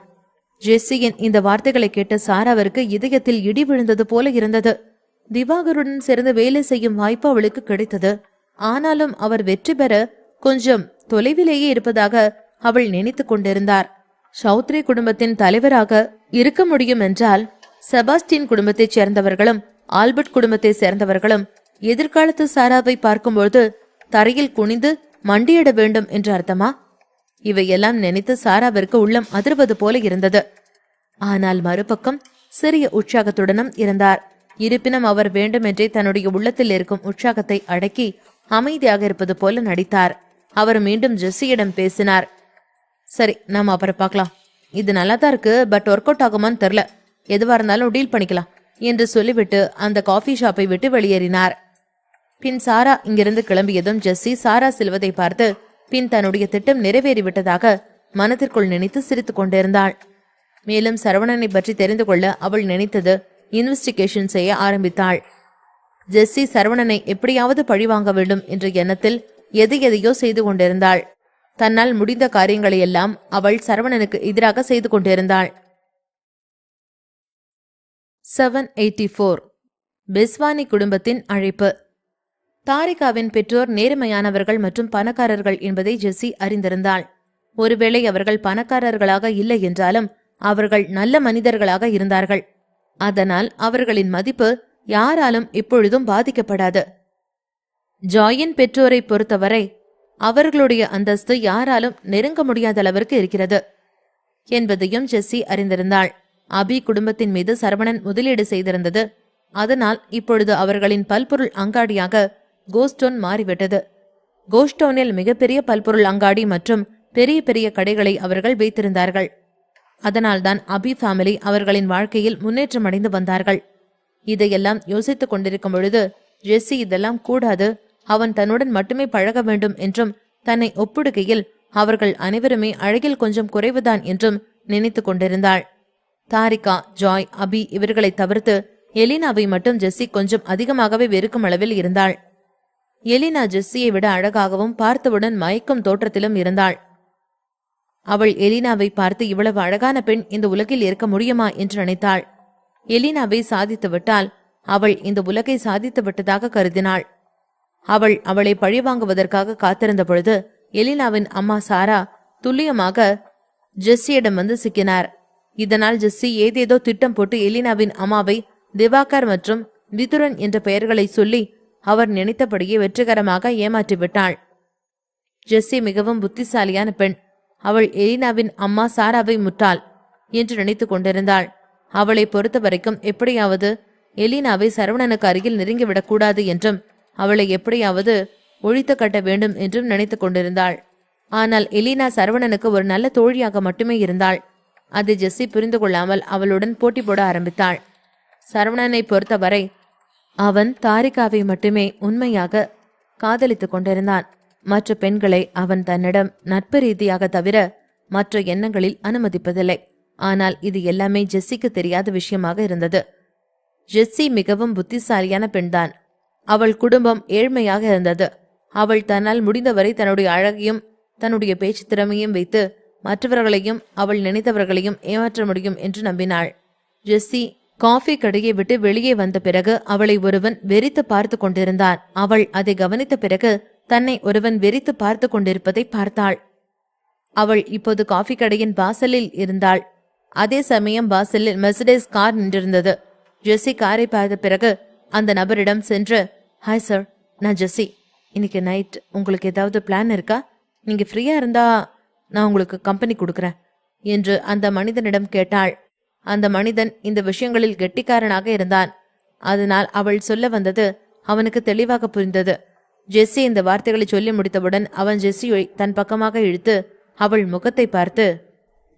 ஜெஸ்ஸியின் இந்த வார்த்தைகளை கேட்ட சாராவிற்கு இதயத்தில் இடி விழுந்தது போல இருந்தது. திவாகருடன் சேர்ந்து வேலை செய்யும் வாய்ப்பு அவளுக்கு கிடைத்தது. ஆனாலும் அவர் வெற்றி பெற கொஞ்சம் தொலைவிலேயே இருப்பதாக அவள் நினைத்து கொண்டிருந்தார். சௌத்ரி குடும்பத்தின் தலைவராக இருக்க முடியும் என்றால் செபாஸ்டின் குடும்பத்தைச் சேர்ந்தவர்களும் ஆல்பர்ட் குடும்பத்தைச் சேர்ந்தவர்களும் எதிர்காலத்து சாராவை பார்க்கும்போது தரையில் குனிந்து மண்டியிட வேண்டும் என்று அர்த்தமா? இவையெல்லாம் நினைத்து சாராவிற்கு உள்ளம் அதிர்வது போல இருந்தது. ஆனால் மறுபக்கம் சிறிய உற்சாகத்துடனும் இருந்தார். இருப்பினும் அவர் வேண்டுமென்றே தன்னுடைய உள்ளத்தில் இருக்கும் உற்சாகத்தை அடக்கி அமைதியாக இருப்பது போல நடித்தார். அவர் மீண்டும் ஜெஸ்ஸியிடம் பேசினார். சரி, நாம் அப்புறம் பார்க்கலாம். இது நல்லாதான் இருக்கு, பட் ஒர்க் அவுட் ஆகுமான்னு தெரில. எதுவா இருந்தாலும் டீல் பண்ணிக்கலாம் என்று சொல்லிவிட்டு அந்த காஃபி ஷாப்பை விட்டு வெளியேறினார். பின் சாரா இங்கிருந்து கிளம்பியதும் ஜெஸ்ஸி சாரா செல்வதை பார்த்து பின் தன்னுடைய திட்டம் நிறைவேறிவிட்டதாக மனத்திற்குள் நினைத்து சிரித்துக் கொண்டிருந்தாள். மேலும் சரவணனை பற்றி தெரிந்து கொள்ள அவள் நினைத்தது இன்வெஸ்டிகேஷன் செய்ய ஆரம்பித்தாள். ஜெஸ்ஸி சரவணனை எப்படியாவது பழிவாங்க வேண்டும் என்ற எண்ணத்தில் எதையோ செய்து கொண்டிருந்தாள். தன்னால் முடிந்த காரியங்களையெல்லாம் அவள் சரவணனுக்கு எதிராக செய்து கொண்டிருந்தாள். 784 பெஸ்வானி குடும்பத்தின் அழைப்பு. தாரிகாவின் பெற்றோர் நேர்மையானவர்கள் மற்றும் பணக்காரர்கள் என்பதை ஜெஸ்ஸி அறிந்திருந்தாள். ஒருவேளை அவர்கள் பணக்காரர்களாக இல்லை என்றாலும் அவர்கள் நல்ல மனிதர்களாக இருந்தார்கள். அதனால் அவர்களின் மதிப்பு யாராலும் எப்பொழுதும் பாதிக்கப்படாது. ஜாயின் பெற்றோரை பொறுத்தவரை அவர்களுடைய அந்தஸ்து யாராலும் நெருங்க முடியாத அளவிற்கு இருக்கிறது என்பதையும் ஜெஸ்ஸி அறிந்திருந்தாள். அபி குடும்பத்தின் மீது சரவணன் முதலீடு செய்திருந்தது. அதனால் இப்பொழுது அவர்களின் பல்பொருள் அங்காடியாக கோஸ்டோன் மாறிவிட்டது. கோஸ்டோனில் மிகப்பெரிய பல்பொருள் அங்காடி மற்றும் பெரிய பெரிய கடைகளை அவர்கள் வைத்திருந்தார்கள். அதனால்தான் அபி ஃபேமிலி அவர்களின் வாழ்க்கையில் முன்னேற்றம் அடைந்து வந்தார்கள். இதையெல்லாம் யோசித்துக் கொண்டிருக்கும் பொழுது ஜெஸ்ஸி இதெல்லாம் கூடாது, அவன் தன்னுடன் மட்டுமே பழக வேண்டும் என்றும் தன்னை ஒப்பிடுகையில் அவர்கள் அனைவருமே அழகில் கொஞ்சம் குறைவுதான் என்றும் நினைத்து கொண்டிருந்தாள். தாரிகா, ஜாய், அபி இவர்களை தவிர்த்து எலினாவை மட்டும் ஜெஸ்ஸி கொஞ்சம் அதிகமாகவே வெறுக்கும் அளவில் இருந்தாள். எலினா ஜெஸ்ஸியை விட அழகாகவும் பார்த்தவுடன் மயக்கும் தோற்றத்திலும் இருந்தாள். அவள் எலினாவை பார்த்து இவ்வளவு அழகான பெண் இந்த உலகில் இருக்க முடியுமா என்று நினைத்தாள். எலினாவை சாதித்து விட்டால் அவள் இந்த உலகை சாதித்து விட்டதாக கருதினாள். அவளை பழிவாங்குவதற்காக காத்திருந்த பொழுது எலினாவின் அம்மா சாரா துல்லியமாக ஜெஸ்ஸியிடம் வந்து சிக்கினார். இதனால் ஜெஸ்ஸி ஏதேதோ திட்டம் போட்டு எலினாவின் அம்மாவை திவாகர் மற்றும் விதுரன் என்ற பெயர்களை சொல்லி அவர் நினைத்தபடியே வெற்றிகரமாக ஏமாற்றிவிட்டாள். ஜெஸ்ஸி மிகவும் புத்திசாலியான பெண். அவள் எலினாவின் அம்மா சாராவை முட்டாள் என்று நினைத்து கொண்டிருந்தாள். அவளை பொறுத்த வரைக்கும் எப்படியாவது எலினாவை சரவணனுக்கு அருகில் நெருங்கிவிடக்கூடாது என்றும் அவளை எப்படியாவது ஒழித்து கட்ட வேண்டும் என்றும் நினைத்து கொண்டிருந்தாள். ஆனால் எலினா சரவணனுக்கு ஒரு நல்ல தோழியாக மட்டுமே இருந்தாள். அதை ஜெஸ்ஸி புரிந்து கொள்ளாமல் அவளுடன் போட்டி போட ஆரம்பித்தாள். சரவணனை பொறுத்தவரை அவன் தாரிகாவை மட்டுமே உண்மையாக காதலித்துக் கொண்டிருந்தான். மற்ற பெண்களை அவன் தன்னிடம் நட்பு ரீதியாக தவிர மற்ற எண்ணங்களில் அனுமதிப்பதில்லை. ஆனால் இது எல்லாமே ஜெஸ்ஸிக்கு தெரியாத விஷயமாக இருந்தது. ஜெஸ்ஸி மிகவும் புத்திசாலியான பெண்தான். அவள் குடும்பம் ஏழ்மையாக இருந்தது. அவள் தன்னால் முடிந்தவரை தன்னுடைய அழகையும் தன்னுடைய பேச்சு திறமையும் வைத்து மற்றவர்களையும் அவள் நினைத்தவர்களையும் ஏமாற்ற முடியும் என்று நம்பினாள். ஜெஸ்ஸி காஃபி கடையை விட்டு வெளியே வந்த பிறகு அவளை ஒருவன் வெறித்து பார்த்து கொண்டிருந்தான். அவள் அதை கவனித்த பிறகு தன்னை ஒருவன் வெறித்து பார்த்து கொண்டிருப்பதை பார்த்தாள். அவள் இப்போது காஃபி கடையின் வாசலில் இருந்தாள். அதே சமயம் வாசலில் மெர்சிடஸ் கார் நின்றிருந்தது. ஜெஸ்ஸி காரை பார்த்த பிறகு அந்த நபரிடம் சென்று, ஹாய் சார், நான் ஜெஸ்ஸி. இன்னைக்கு நைட் உங்களுக்கு ஏதாவது பிளான் இருக்கா? நீங்க ஃப்ரீயா இருந்தா நான் உங்களுக்கு கம்பெனி கொடுக்குறேன் என்று அந்த மனிதனிடம் கேட்டாள். அந்த மனிதன் இந்த விஷயங்களில் கெட்டிக்காரனாக இருந்தான். அதனால் அவள் சொல்ல வந்தது அவனுக்கு தெளிவாக புரிந்தது. ஜெஸ்ஸி இந்த வார்த்தைகளை சொல்லி முடித்தவுடன் அவன் ஜெஸ்ஸியை தன் பக்கமாக இழுத்து அவள் முகத்தை பார்த்து,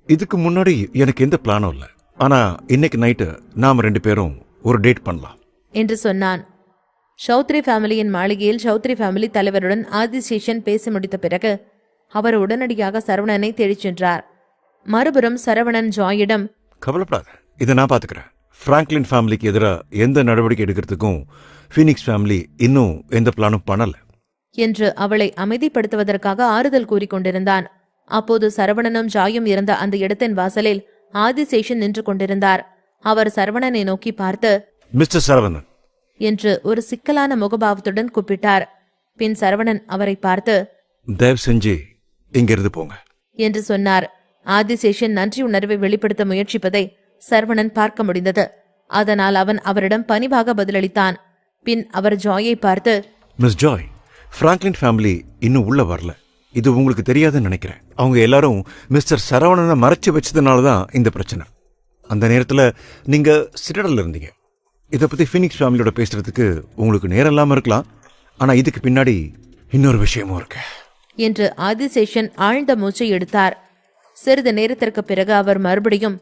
இதுக்கு முன்னாடி எனக்கு எந்த பிளானும் இல்லை, ஆனா இன்னைக்கு நைட்டு நாம 2 பேரும் ஒரு டேட் பண்ணலாம் என்று சொன்னான். சௌத்ரி ஃபேமிலியின் மாளிகையில் சௌத்ரி ஃபேமிலி தலைவருடன் ஆதிசேஷன் பேசி முடித்த பிறகு அவர் உடனடியாக சரவணனை தேடிச் சென்றார். மறுபுறம் சரவணன் ஜாயிடம், கவலைப்படாத, இதை நான் பாத்துக்கிறேன். பிராங்க்லின் ஃபேமிலிக்கு எதிராக எந்த நடவடிக்கை எடுக்கிறதுக்கும் ஃபீனிக்ஸ் ஃபேமிலி இன்னும் எந்த பிளானும் பண்ணல என்று அவளை அமைதிப்படுத்துவதற்காக ஆறுதல் கூறிக்கொண்டிருந்தான். அப்போது சரவணனும் ஜாயும் இருந்த அந்த இடத்தின் வாசலில் ஆதிசேஷன் நின்று கொண்டிருந்தார். அவர் சரவணனை நோக்கி பார்த்து, மிஸ்டர் சரவணன் என்று ஒரு சிக்கலான முகபாவத்துடன் கூப்பிட்டார். பின் சரவணன் அவரை பார்த்து, தயவு செஞ்சு இங்கிருந்து போங்க என்று சொன்னார். ஆதிசேஷன் நன்றி உணர்வை வெளிப்படுத்த முயற்சிப்பதை சரவணன் பார்க்க முடிந்தது. அதனால் அவன் அவரிடம் பணிவாக பதிலளித்தான். பின் அவர் ஜாயை பார்த்து, மிஸ் ஜாய், பிராங்க்லின் ஃபேமிலி இன்னும் உள்ள வரல. இது உங்களுக்கு தெரியாதுன்னு நினைக்கிறேன். அவங்க எல்லாரும் மிஸ்டர் சரவணனை மறைச்சு வச்சதுனால தான் இந்த பிரச்சனை. அந்த நேரத்தில் நீங்க சிட்டடல்ல இருந்தீங்க. இதை பத்தி ஃபீனிக்ஸ் ஃபேமிலியோட பேசுறதுக்கு உங்களுக்கு நேரம் இல்லாமல் இருக்கலாம். ஆனா இதுக்கு பின்னாடி இன்னொரு விஷயமும் இருக்கு என்று ஆதிசேஷன் ஆழ்ந்த மூச்சை எடுத்தார். சிறிது நேரத்திற்கு பிறகு அவர் மறுபடியும்,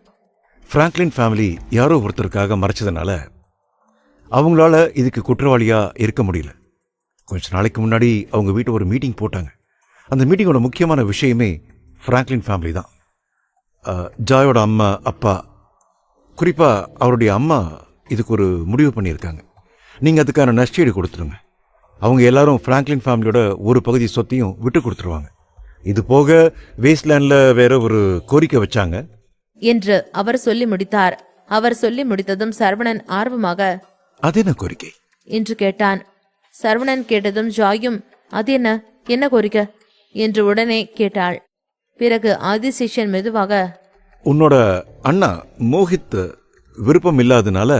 பிராங்க்லின் ஃபேமிலி யாரோ ஒருத்தருக்காக மறைச்சதுனால அவங்களால இதுக்கு குற்றவாளியா இருக்க முடியல. கொஞ்ச நாளைக்கு முன்னாடி அவங்க வீட்டு ஒரு மீட்டிங் போட்டாங்க. அந்த மீட்டிங்கோட முக்கியமான விஷயமே பிராங்க்லின் ஃபேமிலி தான். ஜாயோட அம்மா, அப்பா, குறிப்பா அவருடைய அம்மா இதுக்கு ஒரு முடிவு பண்ணியிருக்காங்க. நீங்க அதுக்கான நஷ்டீடு கொடுத்துருங்க. அவங்க எல்லாரும் பிராங்க்லின் ஃபேமிலியோட ஒரு பகுதி சொத்தையும் விட்டு கொடுத்துருவாங்க. இது போக வேஸ்ட்லேண்ட்ல வேற ஒரு கோரிக்கை வச்சாங்க என்று அவர் சொல்லி முடித்தார். அவர் சொல்லி முடித்ததும் சரவணன் ஆர்வமாக, அது என்ன கோரிக்கை என்று கேட்டான். சரவணன் கேட்டதும் ஜாயும், அது என்ன கோரிக்கை என்று உடனே கேட்டாள். பிறகு ஆதிசேஷன் மெதுவாக, உன்னோட அண்ணா மோஹித் விருப்பம் இல்லாதனால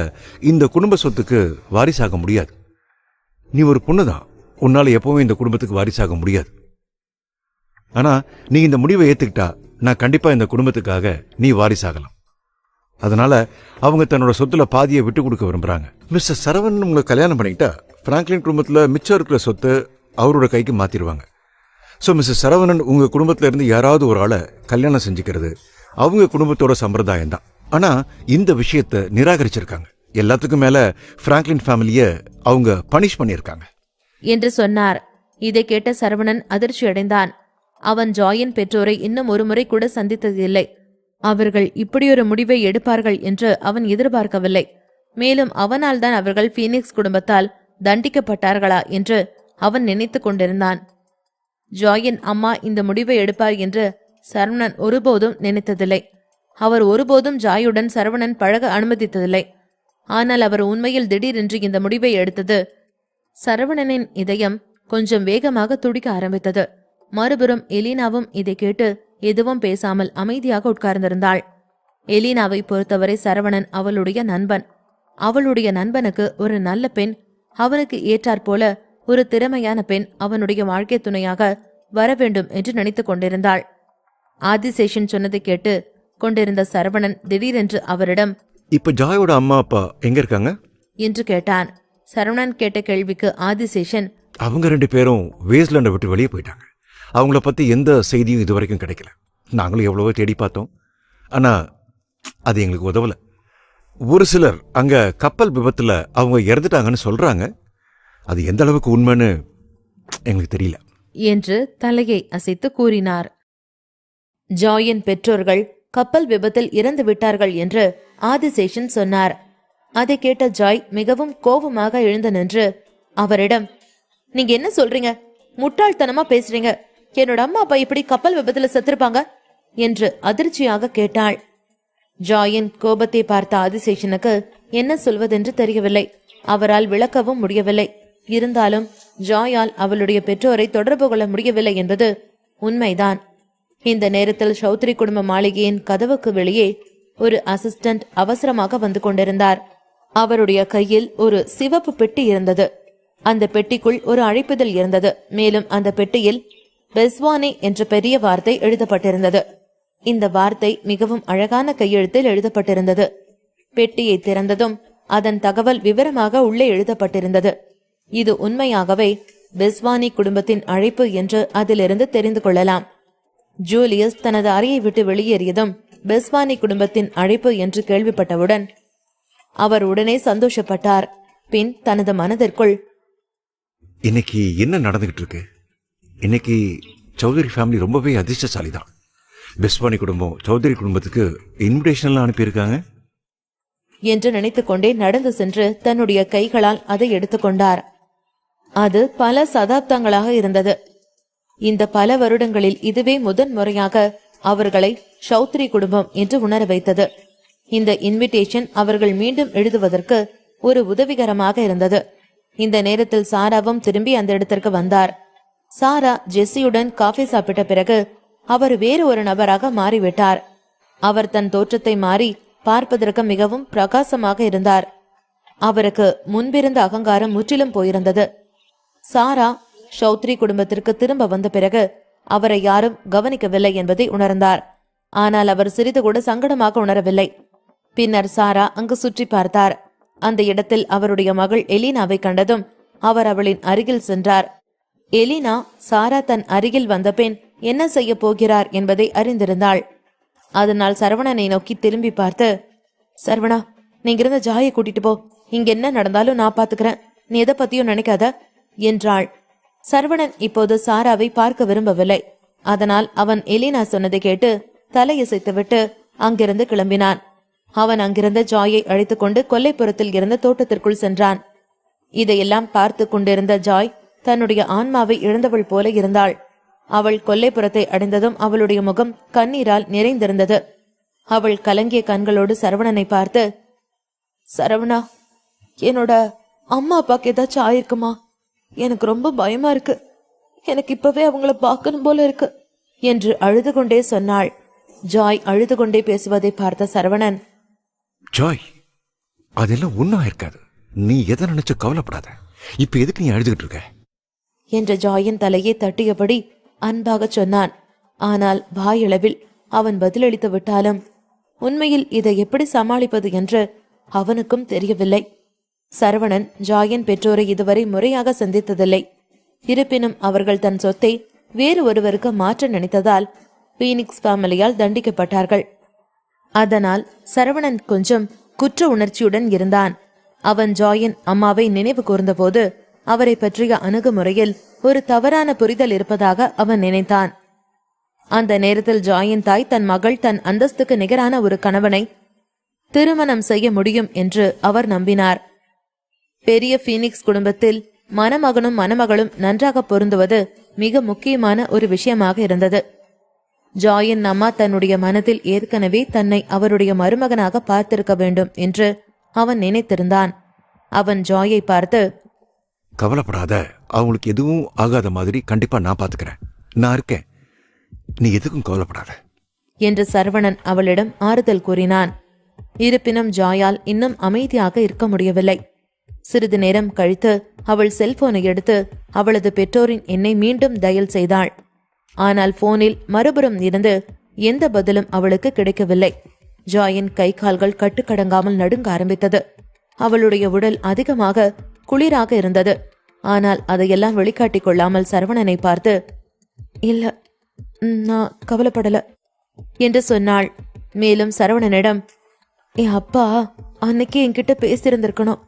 இந்த குடும்ப சொத்துக்கு வாரிசாக முடியாது. நீ ஒரு பொண்ணுதான், உன்னால எப்பவும் இந்த குடும்பத்துக்கு வாரிசாக முடியாது. ஆனா நீ இந்த முடிவை ஏத்துக்கிட்டா நான் கண்டிப்பா இந்த குடும்பத்துக்காக நீ வாரிசாகலாம். அதனால அவங்க தன்னோட சொத்துல பாதியை விட்டு கொடுக்க விரும்புறாங்க. மிஸ்டர் சரவணன் உங்களை கல்யாணம் பண்ணிக்கிட்டா பிராங்க்லின் குடும்பத்துல மிச்சம் இருக்கிற சொத்தை அவரோட கைக்கு மாத்திடுவாங்க. ஸோ மிஸ்டர் சரவணன் உங்க குடும்பத்துல இருந்து யாராவது ஒரு ஆளை கல்யாணம் செஞ்சுக்கிறது அவங்க குடும்பத்தோட சம்பிரதாயம் தான். ஆனா இந்த விஷயத்தை நிராகரிச்சிருக்காங்க. எல்லாத்துக்கும் மேல பிராங்க்லின் ஃபேமிலிய அவங்க பனிஷ் பண்ணியிருக்காங்க என்று சொன்னார். இதை கேட்ட சரவணன் அதிர்ச்சி அடைந்தான். அவன் ஜாயின் பெற்றோரை இன்னும் ஒரு முறை கூட சந்தித்ததில்லை. அவர்கள் இப்படியொரு முடிவை எடுப்பார்கள் என்று அவன் எதிர்பார்க்கவில்லை. மேலும் அவனால் தான் அவர்கள் ஃபீனிக்ஸ் குடும்பத்தால் தண்டிக்கப்பட்டார்களா என்று அவன் நினைத்து கொண்டிருந்தான். ஜாயின் அம்மா இந்த முடிவை எடுப்பார் என்று சரவணன் ஒருபோதும் நினைத்ததில்லை. அவர் ஒருபோதும் ஜாயுடன் சரவணன் பழக அனுமதித்ததில்லை. ஆனால் அவர் உண்மையில் திடீரென்று இந்த முடிவை எடுத்தது சரவணனின் இதயம் கொஞ்சம் வேகமாக துடிக்க ஆரம்பித்தது. மறுபுறம் எலீனாவும் இதை கேட்டு எதுவும் பேசாமல் அமைதியாக உட்கார்ந்திருந்தாள். எலீனாவை பொறுத்தவரை சரவணன் அவளுடைய நண்பன். அவளுடைய நண்பனுக்கு ஒரு நல்ல பெண், அவனுக்கு ஏற்றாற்போல ஒரு திறமையான பெண் அவனுடைய வாழ்க்கை துணையாக வர வேண்டும் என்று நினைத்துக் கொண்டிருந்தாள். ஆதிசேஷன் சொன்னதை கேட்டு கொண்டிருந்த சரவணன் திடீரென்று அவரிடம், இப்ப ஜாயோட அம்மா அப்பா எங்க இருக்காங்க என்று கேட்டான். சரவணன் கேட்ட கேள்விக்கு ஆதிசேஷன், அவங்க 2 பேரும் வேஸ்ட்லேண்டை விட்டு வெளியே போயிட்டாங்க. அவங்கள பத்தி எந்த செய்தியும் இதுவரைக்கும் கிடைக்கல. நாங்களும் எவ்வளவோ தேடி பார்த்தோம். ஆனா அது எங்களுக்கு உதவல. ஒரு சிலர் அங்க கப்பல் விபத்துல அவங்க இறந்துட்டாங்கன்னு சொல்றாங்க. அது எந்த அளவுக்கு உண்மைன்னு எங்களுக்கு தெரியல என்று தலையை அசைத்து கூறினார். ஜாயின் பெற்றோர்கள் கப்பல் விபத்தில் இறந்து விட்டார்கள் என்று ஆதிசேஷன் சொன்னார். அதை கேட்ட ஜாய் மிகவும் கோபமாக எழுந்து நின்று அவரிடம், நீங்க என்ன சொல்றீங்க? முட்டாள்தனமா பேசுறீங்க. என்னோட அம்மா அப்பா இப்படி கப்பல் விபத்துல செத்துருப்பாங்க என்று அதிர்ச்சியாக கேட்டாள். ஜாயின் கோபத்தை பார்த்த ஆதிசேஷனுக்கு என்ன சொல்வதென்று தெரியவில்லை. அவரால் விளக்கவும் முடியவில்லை. இருந்தாலும் ஜாயால் அவளுடைய பெற்றோரை தொடர்பு கொள்ள முடியவில்லை என்பது உண்மைதான். இந்த நேரத்தில் சௌத்ரி குடும்ப மாளிகையின் கதவுக்கு வெளியே ஒரு அசிஸ்டன்ட் அவசரமாக வந்து கொண்டிருந்தார். அவருடைய கையில் ஒரு சிவப்பு பெட்டி இருந்தது. அந்த பெட்டிக்குள் ஒரு அழைப்புதல் இருந்தது. மேலும் அந்த பெட்டியில் பெஸ்வானி என்ற பெரிய வார்த்தை எழுதப்பட்டிருந்தது. இந்த வார்த்தை மிகவும் அழகான கையெழுத்தில் எழுதப்பட்டிருந்தது. பெட்டியை திறந்ததும் அதன் தகவல் விவரமாக உள்ளே எழுதப்பட்டிருந்தது. இது உண்மையாகவே பெஸ்வானி குடும்பத்தின் அழைப்பு என்று அதிலிருந்து தெரிந்து கொள்ளலாம். ஜூலியஸ் தனது அறையை விட்டு வெளியேறியதும் பெஸ்வானி குடும்பத்தின் அழைப்பு என்று கேள்விப்பட்டவுடன் அவர் உடனே சந்தோஷப்பட்டார். பின் தனது மனதிற்குள், இன்னைக்கு என்ன நடந்துகிட்டு இருக்கு? இன்னைக்கு சௌத்ரி ஃபேமிலி ரொம்பவே அதிர்ஷ்டசாலி தான். பெஸ்வானி குடும்பம் சௌத்ரி குடும்பத்துக்கு இன்விடேஷன் அனுப்பியிருக்காங்க என்று நினைத்துக்கொண்டே நடந்து சென்று தன்னுடைய கைகளால் அதை எடுத்துக்கொண்டார். அது பல சதாப்தங்களாக இருந்தது. இந்த பல வருடங்களில் இதுவே முதன் முறையாக அவர்களை சௌத்ரி குடும்பம் என்று உணர வைத்தது. இந்த இன்விடேஷன் அவர்கள் மீண்டும் எழுதுவதற்கு ஒரு உதவிகரமாக இருந்தது. இந்த நேரத்தில் சாராவும் திரும்பி அந்த இடத்திற்கு வந்தார். சாரா ஜெஸ்ஸியுடன் காஃபி சாப்பிட்ட பிறகு அவர் வேறு ஒரு நபராக மாறிவிட்டார். அவர் தன் தோற்றத்தை மாறி பார்ப்பதற்கு மிகவும் பிரகாசமாக இருந்தார். அவருக்கு முன்பிருந்த அகங்காரம் முற்றிலும் போயிருந்தது. சாரா சௌத்ரி குடும்பத்திற்கு திரும்ப வந்த பிறகு அவரை யாரும் கவனிக்கவில்லை என்பதை உணர்ந்தார். ஆனால் அவர் சிறிது கூட சங்கடமாக உணரவில்லை. பின்னர் சாரா அங்கு சுற்றி பார்த்தார். அந்த இடத்தில் அவருடைய மகள் எலினாவை கண்டதும் அவர் அவளின் அருகில் சென்றார். எலினா சாரா தன் அருகில் வந்த பின் என்ன செய்ய போகிறார் என்பதை அறிந்திருந்தாள். அதனால் சரவணனை நோக்கி திரும்பி பார்த்து, சரவணா, நீங்க இருந்த ஜாயை கூட்டிட்டு போ, இங்க என்ன நடந்தாலும் நான் பாத்துக்கிறேன், நீ எதை பத்தியும் நினைக்காத என்றாள். சரவணன் இப்போது சாராவை பார்க்க விரும்பவில்லை. அதனால் அவன் எலினா சொன்னதை கேட்டு தலையசைத்துவிட்டு அங்கிருந்து கிளம்பினான். அவன் அங்கிருந்த ஜாயை அழைத்துக் கொண்டு கொல்லைப்புறத்தில் இருந்த தோட்டத்திற்குள் சென்றான். இதையெல்லாம் பார்த்து கொண்டிருந்த ஜாய் தன்னுடைய ஆன்மாவை இழந்தவள் போல இருந்தாள். அவள் கொல்லைப்புறத்தை அடைந்ததும் அவளுடைய முகம் கண்ணீரால் நிறைந்திருந்தது. அவள் கலங்கிய கண்களோடு சரவணனை பார்த்து, சரவணா, என்னோட அம்மா அப்பாக்கு ஏதாச்சும் ஆயிருக்குமா? எனக்கு ரொம்ப பயமா இருக்கு. எனக்கு இப்பவே அவங்கள பார்க்கணும் போல இருக்கு என்று அழுது கொண்டே சொன்னாள். ஜாய் அழுது கொண்டே பேசுவதை பார்த்த சரவணன், ஜாய், அதெல்லாம் ஒன்னும் இருக்காது, நீ எதை நினைச்சு கவலைப்படாத. இப்ப எதுக்கு நீ அழுதுகிட்டு இருக்க என்ற ஜாயின் தலையை தட்டியபடி அன்பாக சொன்னான். ஆனால் வாயளவில் அவன் பதிலளித்து விட்டாலும் உண்மையில் இதை எப்படி சமாளிப்பது என்று அவனுக்கும் தெரியவில்லை. சரவணன் ஜாயின் பெற்றோரை இதுவரை முறையாக சந்தித்ததில்லை. இருப்பினும் அவர்கள் தன் சொத்தை வேறு ஒருவருக்கு மாற்ற நினைத்ததால் பீனிக்ஸ் ஃபேமிலியால் தண்டிக்கப்பட்டார்கள். அதனால் சரவணன் கொஞ்சம் குற்ற உணர்ச்சியுடன் இருந்தான். அவன் ஜாயின் அம்மாவை நினைவு கூர்ந்தபோது அவரை பற்றிய அணுகுமுறையில் ஒரு தவறான புரிதல் இருப்பதாக அவன் நினைத்தான். அந்த நேரத்தில் ஜாயின் தாய் தன் மகள் தன் அந்தஸ்துக்கு நிகரான ஒரு கணவனை திருமணம் செய்ய முடியும் என்று அவர் நம்பினார். பெரிய பீனிக்ஸ் குடும்பத்தில் மணமகனும் மணமகளும் நன்றாக பொருந்துவது மிக முக்கியமான ஒரு விஷயமாக இருந்தது. ஜாயின் அம்மா தன்னுடைய மனதில் ஏற்கனவே தன்னை அவருடைய மருமகனாக பார்த்திருக்க வேண்டும் என்று அவன் நினைத்திருந்தான். அவன் ஜாயை பார்த்து, கவலைப்படாத, அவங்களுக்கு எதுவும் ஆகாத மாதிரி கண்டிப்பா நான் பாத்துக்கிறேன், நான் இருக்கேன், நீ எதுக்கும் கவலைப்படாத என்று சரவணன் அவளிடம் ஆறுதல் கூறினான். இருப்பினும் ஜாயால் இன்னும் அமைதியாக இருக்க முடியவில்லை. சிறிது நேரம் கழித்து அவள் செல்போனை எடுத்து அவளது பெற்றோரின் எண்ணை மீண்டும் டயல் செய்தாள். ஆனால் போனில் மறுபுறம் இருந்து எந்த பதிலும் அவளுக்கு கிடைக்கவில்லை. ஜாயின் கை கால்கள் கட்டுக்கடங்காமல் நடுங்க ஆரம்பித்தது. அவளுடைய உடல் அதிகமாக குளிராக இருந்தது. ஆனால் அதையெல்லாம் வெளிக்காட்டிக் கொள்ளாமல் சரவணனை பார்த்து, இல்ல, நான் கவலைப்படல என்று சொன்னாள். மேலும் சரவணனிடம், என் அப்பா அன்னைக்கு என்கிட்ட பேசியிருந்திருக்கணும்.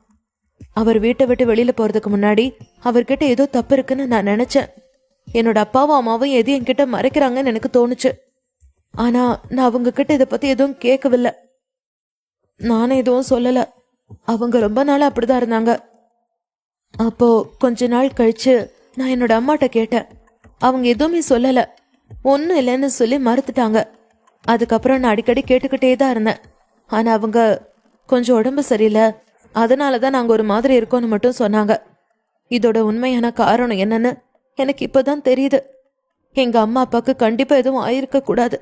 அவர் வீட்டை விட்டு வெளியில போறதுக்கு முன்னாடி அவர்கிட்ட ஏதோ தப்பு இருக்குன்னு நான் நினைச்சேன். என்னோட அப்பாவும் அம்மாவும் எது என்கிட்ட மறைக்கிறாங்கன்னு எனக்கு தோணுச்சு. ஆனா நான் அவங்க கிட்ட இதை பத்தி எதுவும் கேட்கவில்லை. நானும் எதுவும் சொல்லல. அவங்க ரொம்ப நாள் அப்படிதான் இருந்தாங்க. அப்போ கொஞ்ச நாள் கழிச்சு நான் என்னோட அம்மாட்ட கேட்டேன். அவங்க எதுவுமே சொல்லல, ஒன்னும் இல்லைன்னு சொல்லி மறுத்துட்டாங்க. அதுக்கப்புறம் நான் அடிக்கடி கேட்டுக்கிட்டே தான் இருந்தேன். ஆனா அவங்க கொஞ்சம் உடம்பு சரியில்லை, அதனாலதான் நாங்க ஒரு மாதிரி இருக்கோம்னு மட்டும் சொன்னாங்க. இதோட உண்மையான காரணம் என்னன்னு எனக்கு இப்பதான் தெரியுது. எங்க அம்மா அப்பாவுக்கு கண்டிப்பா எதுவும் ஆயிருக்க கூடாது.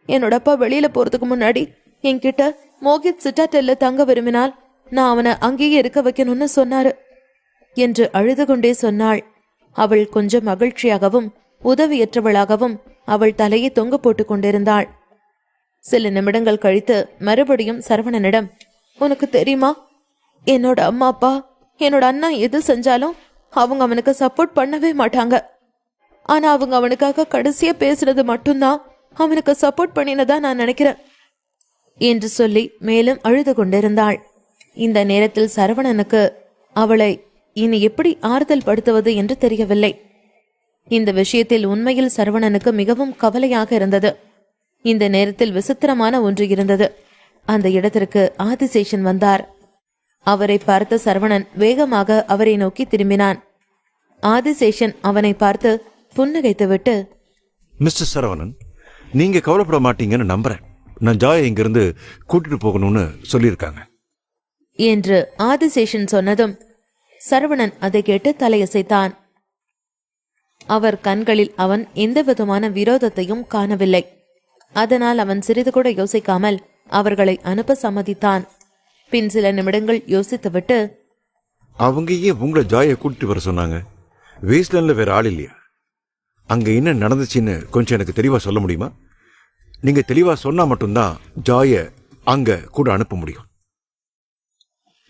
என்னோட அப்பா வெளியில போறதுக்கு முன்னாடி என்கிட்ட மோகித் சிட்டாட்டெல்ல தங்க விரும்பினால் நான் அவனை அங்கேயே இருக்க வைக்கணும்னு சொன்னாரு என்று அழுது கொண்டே சொன்னாள். அவள் கொஞ்சம் மகிழ்ச்சியாகவும் உதவியற்றவளாகவும் அவள் தலையை தொங்க போட்டு கொண்டிருந்தாள். சில நிமிடங்கள் கழித்து மறுபடியும் சரவணனிடம், உனக்கு தெரியுமா, என்னோட அம்மா அப்பா என்னோட அண்ணா எது செஞ்சாலும் அவங்க அவனுக்கு சப்போர்ட் பண்ணவே மாட்டாங்க. ஆனா அவங்க அவனுக்காக கடைசியா பேசுறது மட்டும்தான் அவனுக்கு சப்போர்ட் பண்ணினதா நான் நினைக்கிறேன் என்று சொல்லி மேலும் அழுது கொண்டிருந்தாள். இந்த நேரத்தில் சரவணனுக்கு அவளை இனி எப்படி ஆறுதல் படுத்துவது என்று தெரியவில்லை. இந்த விஷயத்தில் உண்மையில் சரவணனுக்கு மிகவும் கவலையாக இருந்தது. இந்த நேரத்தில் விசித்திரமான ஒன்று இருந்தது. அந்த இடத்திற்கு ஆதிசேஷன் வந்தார். அவரை பார்த்த சரவணன் வேகமாக அவரை நோக்கி திரும்பினான். ஆதிசேஷன் அவனை பார்த்து புன்னகைத்துவிட்டு, மிஸ்டர் சரவணன், நீங்க கவலைப்பட மாட்டீங்கன்னு நம்புறேன். நான் ஜாயை இங்கிருந்து கூட்டிட்டு போகணும்னு சொல்லியிருக்காங்க என்று ஆதிசேஷன் சொன்னதும் சரவணன் அதை கேட்டு தலையசைத்தான். அவர் கண்களில் அவன் எந்தவிதமான விரோதத்தையும் காணவில்லை. அதனால் அவன் சிறிது கூட யோசிக்காமல் அவர்களை அனுப்ப சம்மதித்தான். பின் சில நிமிடங்கள் யோசித்துவிட்டு, அவங்க ஏன் உங்களை ஜாயை கூட்டிட்டு வர சொன்னாங்க? வேஸ்ட்லேண்ட்ல வேற ஆள் இல்லையா? அங்க என்ன நடந்துச்சுன்னு கொஞ்சம் எனக்கு தெளிவா சொல்ல முடியுமா? நீங்க தெளிவா சொன்னா மட்டும்தான் ஜாய அங்க கூட அனுப்ப முடியும்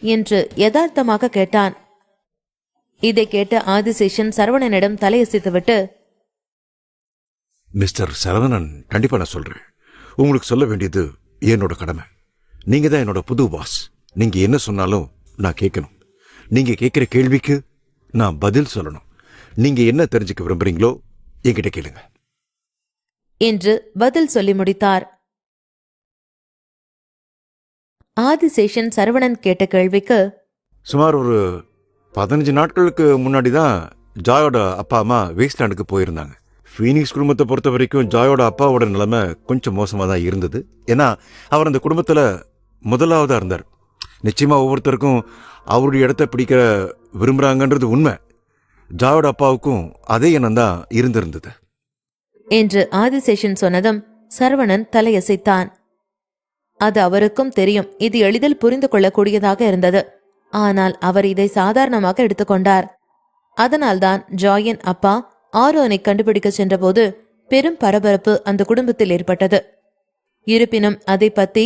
என்று யதார்த்தமாக கேட்டான். இதை கேட்ட ஆதிசேஷன் சரவணனிடம் தலையசித்துவிட்டு, மிஸ்டர் சரவணன், கண்டிப்பா நான் சொல்றேன். உங்களுக்கு சொல்ல வேண்டியது என்னோட கடமை. நீங்க தான் என்னோட புது பாஸ். நீங்க என்ன சொன்னாலும் நான் கேட்கணும். நீங்க கேட்கிற கேள்விக்கு நான் பதில் சொல்லணும். நீங்க என்ன தெரிஞ்சுக்க விரும்புறீங்களோ என்கிட்ட கேளுங்க என்று பதில் சொல்லி முடித்தார். ஆதிசேஷன் சரவணன் கேட்ட கேள்விக்கு, சுமார் ஒரு 15 நாட்களுக்கு முன்னாடி தான் ஜாயோட அப்பா அம்மா வேஸ்ட்லேண்டுக்கு போயிருந்தாங்க. ஃபீனிக்ஸ் குடும்பத்தை பொறுத்த வரைக்கும் ஜாயோட அப்பாவோட நிலைமை கொஞ்சம் மோசமாக தான் இருந்தது. ஏன்னா அவர் அந்த குடும்பத்தில் முதலாவதா இருந்தார். நிச்சயமா ஒவ்வொருத்தருக்கும் அவருடைய இடத்த பிடிக்க விரும்புறாங்கன்றது உண்மை. ஜாயோட அப்பாவுக்கும் அதே எண்ணம் தான் இருந்திருந்தது என்று ஆதிசேஷன் சொன்னதும் சரவணன் தலையசைத்தான். அது அவருக்கும் தெரியும். இது எளிதில் புரிந்து கொள்ளக்கூடியதாக இருந்தது. ஆனால் அவர் இதை சாதாரணமாக எடுத்துக்கொண்டார். அதனால்தான் ஜாயின் அப்பா ஆரோனை கண்டுபிடிக்க சென்றபோது பெரும் பரபரப்பு அந்த குடும்பத்தில் ஏற்பட்டது. இருப்பினும் அதை பத்தி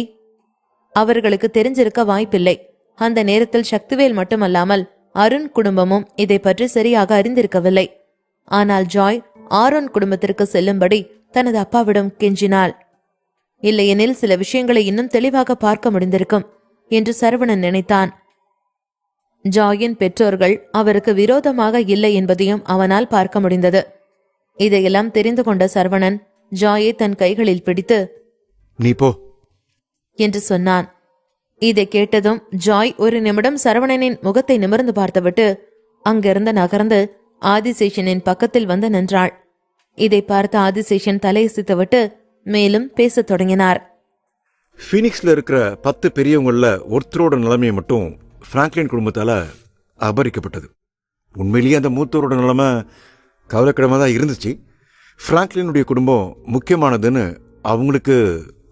அவர்களுக்கு தெரிஞ்சிருக்க வாய்ப்பில்லை. அந்த நேரத்தில் சக்திவேல் மட்டுமல்லாமல் அருண் குடும்பமும் இதை பற்றி சரியாக அறிந்திருக்கவில்லை. ஆனால் ஜாய் ஆரோன் குடும்பத்திற்கு செல்லும்படி தனது அப்பாவிடம் கெஞ்சினாள். இல்லையெனில் சில விஷயங்களை இன்னும் தெளிவாக பார்க்க முடிந்திருக்கும் என்று சரவணன் நினைத்தான். ஜாயின் பெற்றோர்கள் அவருக்கு விரோதமாக இல்லை என்பதையும் அவனால் பார்க்க முடிந்தது. இதையெல்லாம் தெரிந்து கொண்ட சரவணன் ஜாயை தன் கைகளில் பிடித்து, நீ போ என்று சொன்னான். இதை கேட்டதும் ஜாய் ஒரு நிமிடம் சரவணனின் முகத்தை நிமிர்ந்து பார்த்துவிட்டு அங்கிருந்து நகர்ந்து ஆதிசேஷனின் பக்கத்தில் வந்து நின்றாள். இதை பார்த்த ஆதிசேஷன் தலையசித்துவிட்டு மேலும் பேசத் தொடங்கினார். ஃபீனிக்ஸ்ல இருக்கிற 10 பெரியவங்கள ஒருத்தரோட நிலைமையை மட்டும் பிராங்க்லின் குடும்பத்தால அபகரிக்கப்பட்டது. உண்மையிலேயே அந்த மூத்தோரோட நிலைமை கவலைக்கிடமாக தான் இருந்துச்சு. பிராங்க்லினுடைய குடும்பம் முக்கியமானதுன்னு அவங்களுக்கு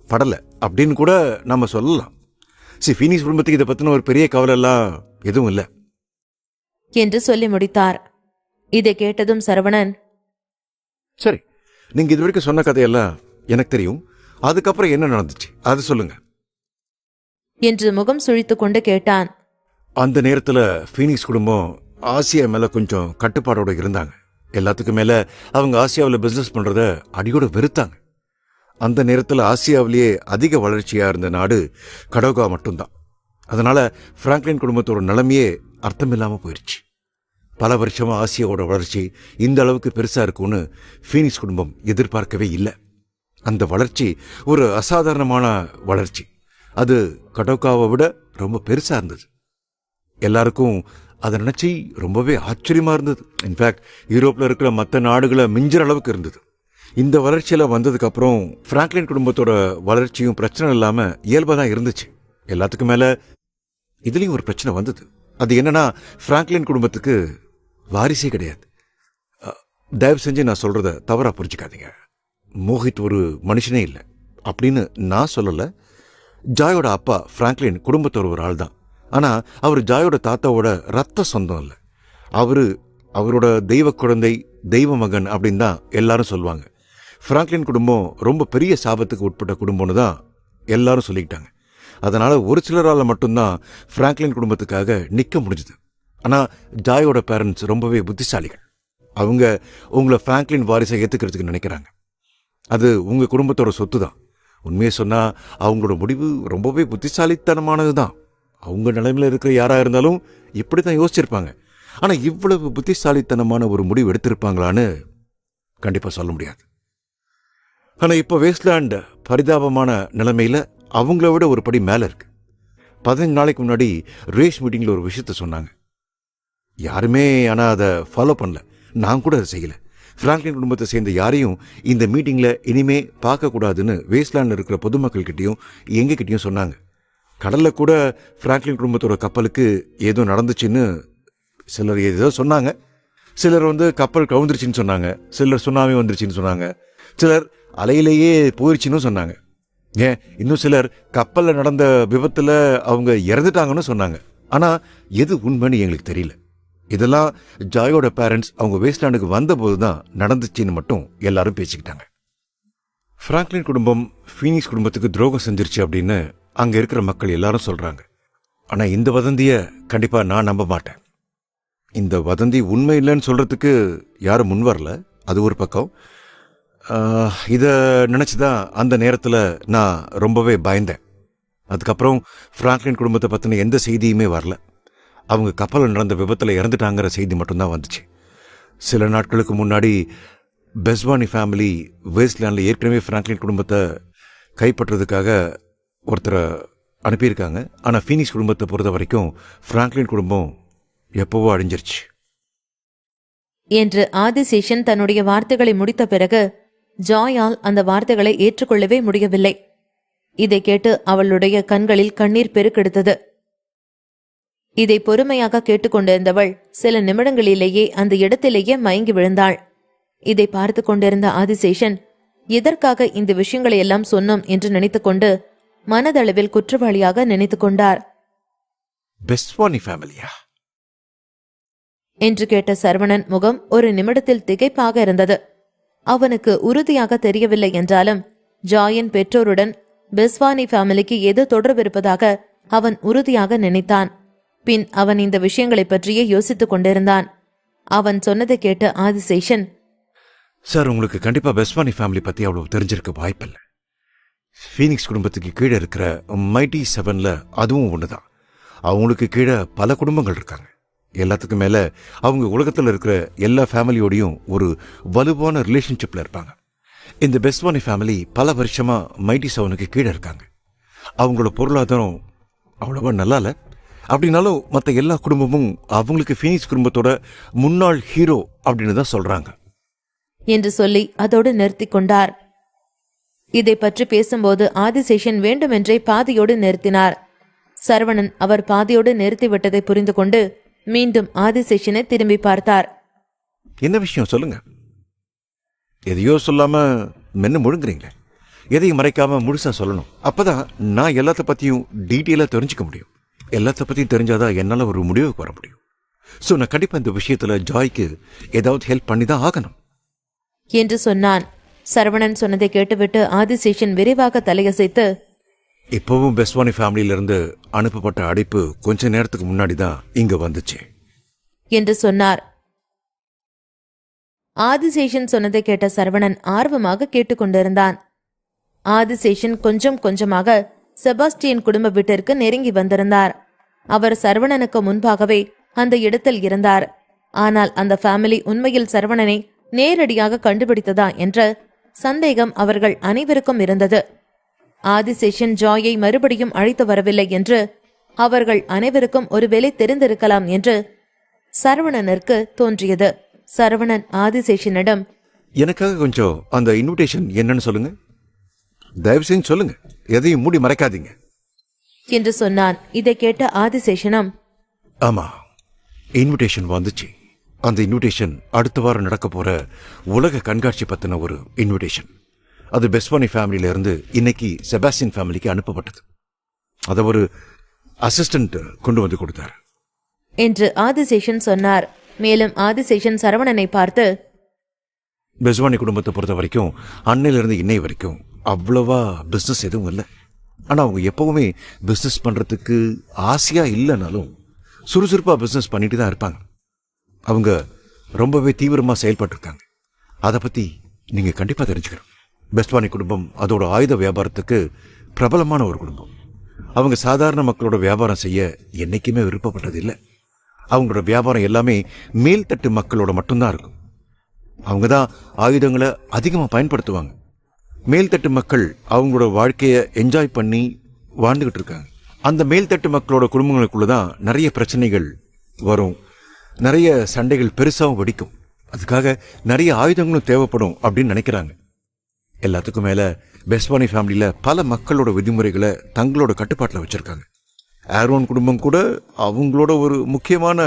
படலை அப்படின்னு கூட நம்ம சொல்லலாம். ஃபீனிக்ஸ் குடும்பத்துக்கு இதை பற்றின ஒரு பெரிய கவலை எல்லாம் எதுவும் இல்லை என்று சொல்லி முடித்தார். இதை கேட்டதும் சரவணன், சரி, நீங்க இது வரைக்கும் சொன்ன கதையெல்லாம் எனக்கு தெரியும். அதுக்கப்புறம் என்ன நடந்துச்சு அது சொல்லுங்க என்று முகம் சுழித்துக் கொண்டு கேட்டான். அந்த நேரத்துல ஃபீனிக்ஸ் குடும்பம் ஆசியா மேல கொஞ்சம் கட்டுப்பாடோட இருந்தாங்க. எல்லாத்துக்கும் மேல அவங்க ஆசியாவில் பிசினஸ் பண்றத அடியோட வெறுத்தாங்க. அந்த நேரத்தில் ஆசியாவிலேயே அதிக வளர்ச்சியா இருந்த நாடு கடோகா மட்டும்தான். அதனால பிராங்க்லின் குடும்பத்தோட நிலைமையே அர்த்தமில்லாம போயிடுச்சு. பல வருஷமா ஆசியாவோட வளர்ச்சி இந்த அளவுக்கு பெருசா இருக்கும்னு ஃபீனிக்ஸ் குடும்பம் எதிர்பார்க்கவே இல்லை. அந்த வளர்ச்சி ஒரு அசாதாரணமான வளர்ச்சி. அது கடோகாவை விட ரொம்ப பெருசா இருந்தது. எல்லாருக்கும் அதை நினைச்சு ரொம்பவே ஆச்சரியமா இருந்தது. இன்ஃபேக்ட் யூரோப்ல இருக்கிற மற்ற நாடுகளை மிஞ்சுற அளவுக்கு இருந்தது. இந்த வளர்ச்சியில வந்ததுக்கு அப்புறம் பிராங்க்லின் குடும்பத்தோட வளர்ச்சியும் பிரச்சனை இல்லாம இயல்பா தான் இருந்துச்சு. எல்லாத்துக்கும் மேல இதுலயும் ஒரு பிரச்சனை வந்தது. அது என்னன்னா, பிராங்க்லின் குடும்பத்துக்கு வாரிசே கிடையாது. தயவு செஞ்சு நான் சொல்றத தவறா புரிஞ்சுக்காதீங்க. மோஹித் ஒரு மனுஷனே இல்லை அப்படின்னு நான் சொல்லல. ஜாயோட அப்பா பிராங்க்லின் குடும்பத்தோட ஒரு ஆள் தான். ஆனா அவர் ஜாயோட தாத்தாவோட ரத்த சொந்தம் இல்லை. அவரோட தெய்வ குழந்தை, தெய்வ மகன் அப்படின்னு தான் எல்லாரும் சொல்லுவாங்க. பிராங்க்லின் குடும்பம் ரொம்ப பெரிய சாபத்துக்கு உட்பட்ட குடும்பம்னு தான் எல்லாரும் சொல்லிக்கிட்டாங்க. அதனால ஒரு சிலரால் மட்டும்தான் பிராங்க்லின் குடும்பத்துக்காக நிற்க முடிஞ்சது. ஆனா ஜாயோட பேரண்ட்ஸ் ரொம்பவே புத்திசாலிகள். அவங்க உங்களை பிராங்க்லின் வாரிசை ஏத்துக்கிறதுக்கு நினைக்கிறாங்க. அது உங்க குடும்பத்தோட சொத்து தான். உண்மையை சொன்னா அவங்களோட முடிவு ரொம்பவே புத்திசாலித்தனமானது தான். அவங்க நிலைமையில இருக்கிற யாரா இருந்தாலும் இப்படித்தான் யோசிச்சிருப்பாங்க. ஆனா இவ்வளவு புத்திசாலித்தனமான ஒரு முடிவு எடுத்திருப்பாங்களான்னு கண்டிப்பா சொல்ல முடியாது. ஆனா இப்ப வேஸ்ட்லேண்ட் பரிதாபமான நிலைமையில அவங்கள விட ஒரு படி மேல இருக்கு. 15 நாளைக்கு முன்னாடி ரேஸ் மீட்டிங்ல ஒரு விஷயத்த சொன்னாங்க. யாருமே ஆனா அதை ஃபாலோ பண்ணல. நான் கூட அதை செய்யல. பிராங்க்லின் குடும்பத்தை சேர்ந்த யாரையும் இந்த மீட்டிங்ல இனிமே பார்க்க கூடாதுன்னு வேஸ்ட்லேண்ட்ல இருக்கிற பொதுமக்கள் கிட்டையும் எங்க கிட்டையும் சொன்னாங்க. கடல்ல கூட பிராங்க்லின் குடும்பத்தோட கப்பலுக்கு ஏதோ நடந்துச்சுன்னு சிலர் ஏதோ சொன்னாங்க. சிலர் கப்பல் கவுந்துருச்சுன்னு சொன்னாங்க, சிலர் சுனாமி வந்துருச்சுன்னு சொன்னாங்க, சிலர் அலையிலேயே போயிருச்சுன்னு சொன்னாங்க, ஏன் இன்னும் சிலர் கப்பல்ல நடந்த விபத்துல அவங்க இறந்துட்டாங்கன்னு சொன்னாங்க. ஆனா எது உண்மைன்னு எங்களுக்கு தெரியல. இதெல்லாம் ஜாயோட பேரண்ட்ஸ் அவங்க வேஸ்ட்லேண்டுக்கு வந்தபோது தான் நடந்துச்சுன்னு மட்டும் எல்லாரும் பேசிக்கிட்டாங்க. பிராங்க்லின் குடும்பம் ஃபீனிக்ஸ் குடும்பத்துக்கு துரோகம் செஞ்சிருச்சு அப்படின்னு அங்க இருக்கிற மக்கள் எல்லாரும் சொல்றாங்க. ஆனா இந்த வதந்திய கண்டிப்பா நான் நம்ப மாட்டேன். இந்த வதந்தி உண்மை இல்லைன்னு சொல்றதுக்கு யாரும் முன் வரல. அது ஒரு பக்கம். இத நினைச்சுதான் அந்த நேரத்துல நான் ரொம்பவே பயந்தேன். அதுக்கப்புறம் பிராங்க்லின் குடும்பத்தை பத்தின எந்த செய்தியுமே வரல. அவங்க கப்பலில் நடந்த விபத்தில் இறந்துட்டாங்கிற செய்தி மட்டும்தான் வந்துச்சு. சில நாட்களுக்கு முன்னாடி பெஸ்வானி ஃபேமிலி வேஸ்ட்லேண்டில் ஏற்கனவே பிராங்க்லின் குடும்பத்தை கைப்பற்றுறதுக்காக ஒருத்தரை அனுப்பியிருக்காங்க. ஆனால் ஃபீனிக்ஸ் குடும்பத்தை பொறுத்த வரைக்கும் பிராங்க்லின் குடும்பம் எப்போவோ அழிஞ்சிருச்சு என்று ஆதிசேஷன் தன்னுடைய வார்த்தைகளை முடித்த பிறகு ஜாயால் அந்த வார்த்தைகளை ஏற்றுக்கொள்ளவே முடியவில்லை. இதை கேட்டு அவளுடைய கண்களில் கண்ணீர் பெருக்கெடுத்தது. இதை பொறுமையாக கேட்டுக்கொண்டிருந்தவள் சில நிமிடங்களிலேயே அந்த இடத்திலேயே மயங்கி விழுந்தாள். இதை பார்த்து கொண்டிருந்த ஆதிசேஷன் எதற்காக இந்த விஷயங்களை எல்லாம் சொன்னோம் என்று நினைத்துக்கொண்டு மனதளவில் குற்றவாளியாக நினைத்துக் கொண்டார். என்று கேட்ட சரவணன் முகம் ஒரு நிமிடத்தில் திகைப்பாக இருந்தது. அவனுக்கு உறுதியாக தெரியவில்லை என்றாலும் ஜாயின் பெற்றோருடன் பெஸ்வானி ஃபேமிலிக்கு ஏதோ தொடர்பு இருப்பதாக அவன் உறுதியாக நினைத்தான். பின் அவன் இந்த விஷயங்களை பற்றியே யோசித்துக் கொண்டிருந்தான். அவன் சொன்னதை கேட்ட ஆதிசேஷன், சார், உங்களுக்கு கண்டிப்பா பெஸ்வானி ஃபேமிலி பத்தி அவ்வளவு தெரிஞ்சிருக்க வாய்ப்பில்லை. ஃபீனிக்ஸ் குடும்பத்துக்கு கீழே இருக்கிற மைட்டி 7ல அதுவும் ஒண்ணுதான். அவங்களுக்கு கீழே பல குடும்பங்கள் இருக்காங்க. எல்லாத்துக்கும் மேல அவங்க உலகத்தில் இருக்கிற எல்லா ஃபேமிலியோடையும் ஒரு வலுவான ரிலேஷன்ஷிப்ல இருப்பாங்க. இந்த பெஸ்வானி ஃபேமிலி பல வருஷமா மைட்டி 7க்கு கீழே இருக்காங்க. அவங்களோட பொருளாதாரம் அவ்வளவா நல்லா இல்லை. அப்படின்னாலும் மற்ற எல்லா குடும்பமும் அவங்களுக்கு ஃபீனிக்ஸ் குடும்பத்தோட முன்னாள் ஹீரோ அப்படின்னு தான் சொல்றாங்க என்று சொல்லி அதோடு நிறுத்தி கொண்டார். இதை பற்றி பேசும்போது ஆதிசேஷன் வேண்டுமென்றே பாதியோடு நிறுத்தினார். சரவணன் அவர் பாதியோடு நிறுத்திவிட்டதை புரிந்து கொண்டு மீண்டும் ஆதிசேஷனை திரும்பி பார்த்தார். என்ன விஷயம் சொல்லுங்க. எதையோ சொல்லாம மென்னு முழுங்குறீங்களே. எதையும் மறைக்காம முழுசா சொல்லணும். அப்பதான் நான் எல்லாத்த பத்தியும் டீட்டெயிலா தெரிஞ்சுக்க முடியும். எல்லாத்த பத்தியும் தெரிஞ்சாதான் என்னால ஒரு முடிவுக்கு வர முடியும். சோ நான் கண்டிப்பா இந்த விஷயத்துல ஜாய்க்கு ஏதாவது ஹெல்ப் பண்ணிதான் ஆகணும் என்று சொன்னான். சரவணன் சொன்னதை கேட்டுவிட்டு ஆதிசேஷன் விரைவாக தலையசைத்து, இப்பவும் பெஸ்வானி ஃபேமிலியில இருந்து அனுப்பப்பட்ட அழைப்பு கொஞ்ச நேரத்துக்கு முன்னாடி தான் இங்க வந்துச்சு என்று சொன்னார். ஆதிசேஷன் சொன்னதை கேட்ட சரவணன் ஆர்வமாக கேட்டுக்கொண்டிருந்தான். ஆதிசேஷன் கொஞ்சம் கொஞ்சமாக செபாஸ்டியன் குடும்ப வீட்டிற்கு நெருங்கி வந்திருந்தார். அவர் சரவணனுக்கு முன்பாகவே அந்த இடத்தில் இருந்தார். ஆனால் அந்த ஃபேமிலி உண்மையில் சரவணனை நேரடியாக கண்டுபிடித்ததா என்ற சந்தேகம் அவர்கள் அனைவருக்கும் இருந்தது. ஆதிசேஷன் ஜாயை மறுபடியும் அழைத்து வரவில்லை என்று அவர்கள் அனைவருக்கும் ஒருவேளை தெரிந்திருக்கலாம் என்று சரவணனிற்கு தோன்றியது. சரவணன் ஆதிசேஷனிடம், எனக்காக கொஞ்சம் அந்த இன்விடேஷன் என்னன்னு சொல்லுங்க, தயவு செஞ்சு சொல்லுங்க, எதையும் மூடி மறைக்காதீங்க என்று சொன்னான். இதை கேட்ட ஆதிசேஷனம், ஆமா, இன்விடேஷன் வந்துச்சு. அந்த இன்விடேஷன் அடுத்த வாரம் நடக்க போற உலக கண்காட்சி பத்தின ஒரு இன்விடேஷன். அது பெஸ்வானி ஃபேமிலியில இருந்து இன்னைக்கு செபாஸ்டியன் ஃபேமிலிக்கு அனுப்பப்பட்டது. அதை ஒரு அசிஸ்டன்ட் கொண்டு வந்து கொடுத்தார் என்று ஆதிசேஷன் சொன்னார். மேலும் ஆதிசேஷன் சரவணனை பார்த்து, பெஸ்வானி குடும்பத்தை பொறுத்த வரைக்கும் அன்னையிலிருந்து இன்னை வரைக்கும் அவ்வளவா பிசினஸ் எதுவும் இல்லை. ஆனா அவங்க எப்பவுமே பிசினஸ் பண்றதுக்கு ஆசையா இல்லைனாலும் சுறுசுறுப்பா பிசினஸ் பண்ணிட்டு தான் இருப்பாங்க. அவங்க ரொம்பவே தீவிரமா செயல்பட்டு இருக்காங்க. அதை பத்தி நீங்க கண்டிப்பா தெரிஞ்சுக்கணும். பெஸ்வானி குடும்பம் அதோட ஆயுத வியாபாரத்துக்கு பிரபலமான ஒரு குடும்பம். அவங்க சாதாரண மக்களோட வியாபாரம் செய்ய என்னைக்குமே விருப்பப்பட்டது இல்லை. அவங்களோட வியாபாரம் எல்லாமே மேல்தட்டு மக்களோட மட்டும்தான் இருக்கும். அவங்க தான் ஆயுதங்களை அதிகமா பயன்படுத்துவாங்க. மேல்தட்டு மக்கள் அவங்களோட வாழ்க்கைய என்ஜாய் பண்ணி வாழ்ந்துகிட்டு இருக்காங்க. அந்த மேல்தட்டு மக்களோட குடும்பங்களுக்குள்ளதான் நிறைய பிரச்சனைகள் வரும், நிறைய சண்டைகள் பெருசாவும் வெடிக்கும். அதுக்காக நிறைய ஆயுதங்களும் தேவைப்படும் அப்படின்னு நினைக்கிறாங்க. எல்லாத்துக்கும் மேல பெஸ்வானி ஃபேமிலியில பல மக்களோட விதிமுறைகளை தங்களோட கட்டுப்பாட்டில் வச்சிருக்காங்க. ஆரோன் குடும்பம் கூட அவங்களோட ஒரு முக்கியமான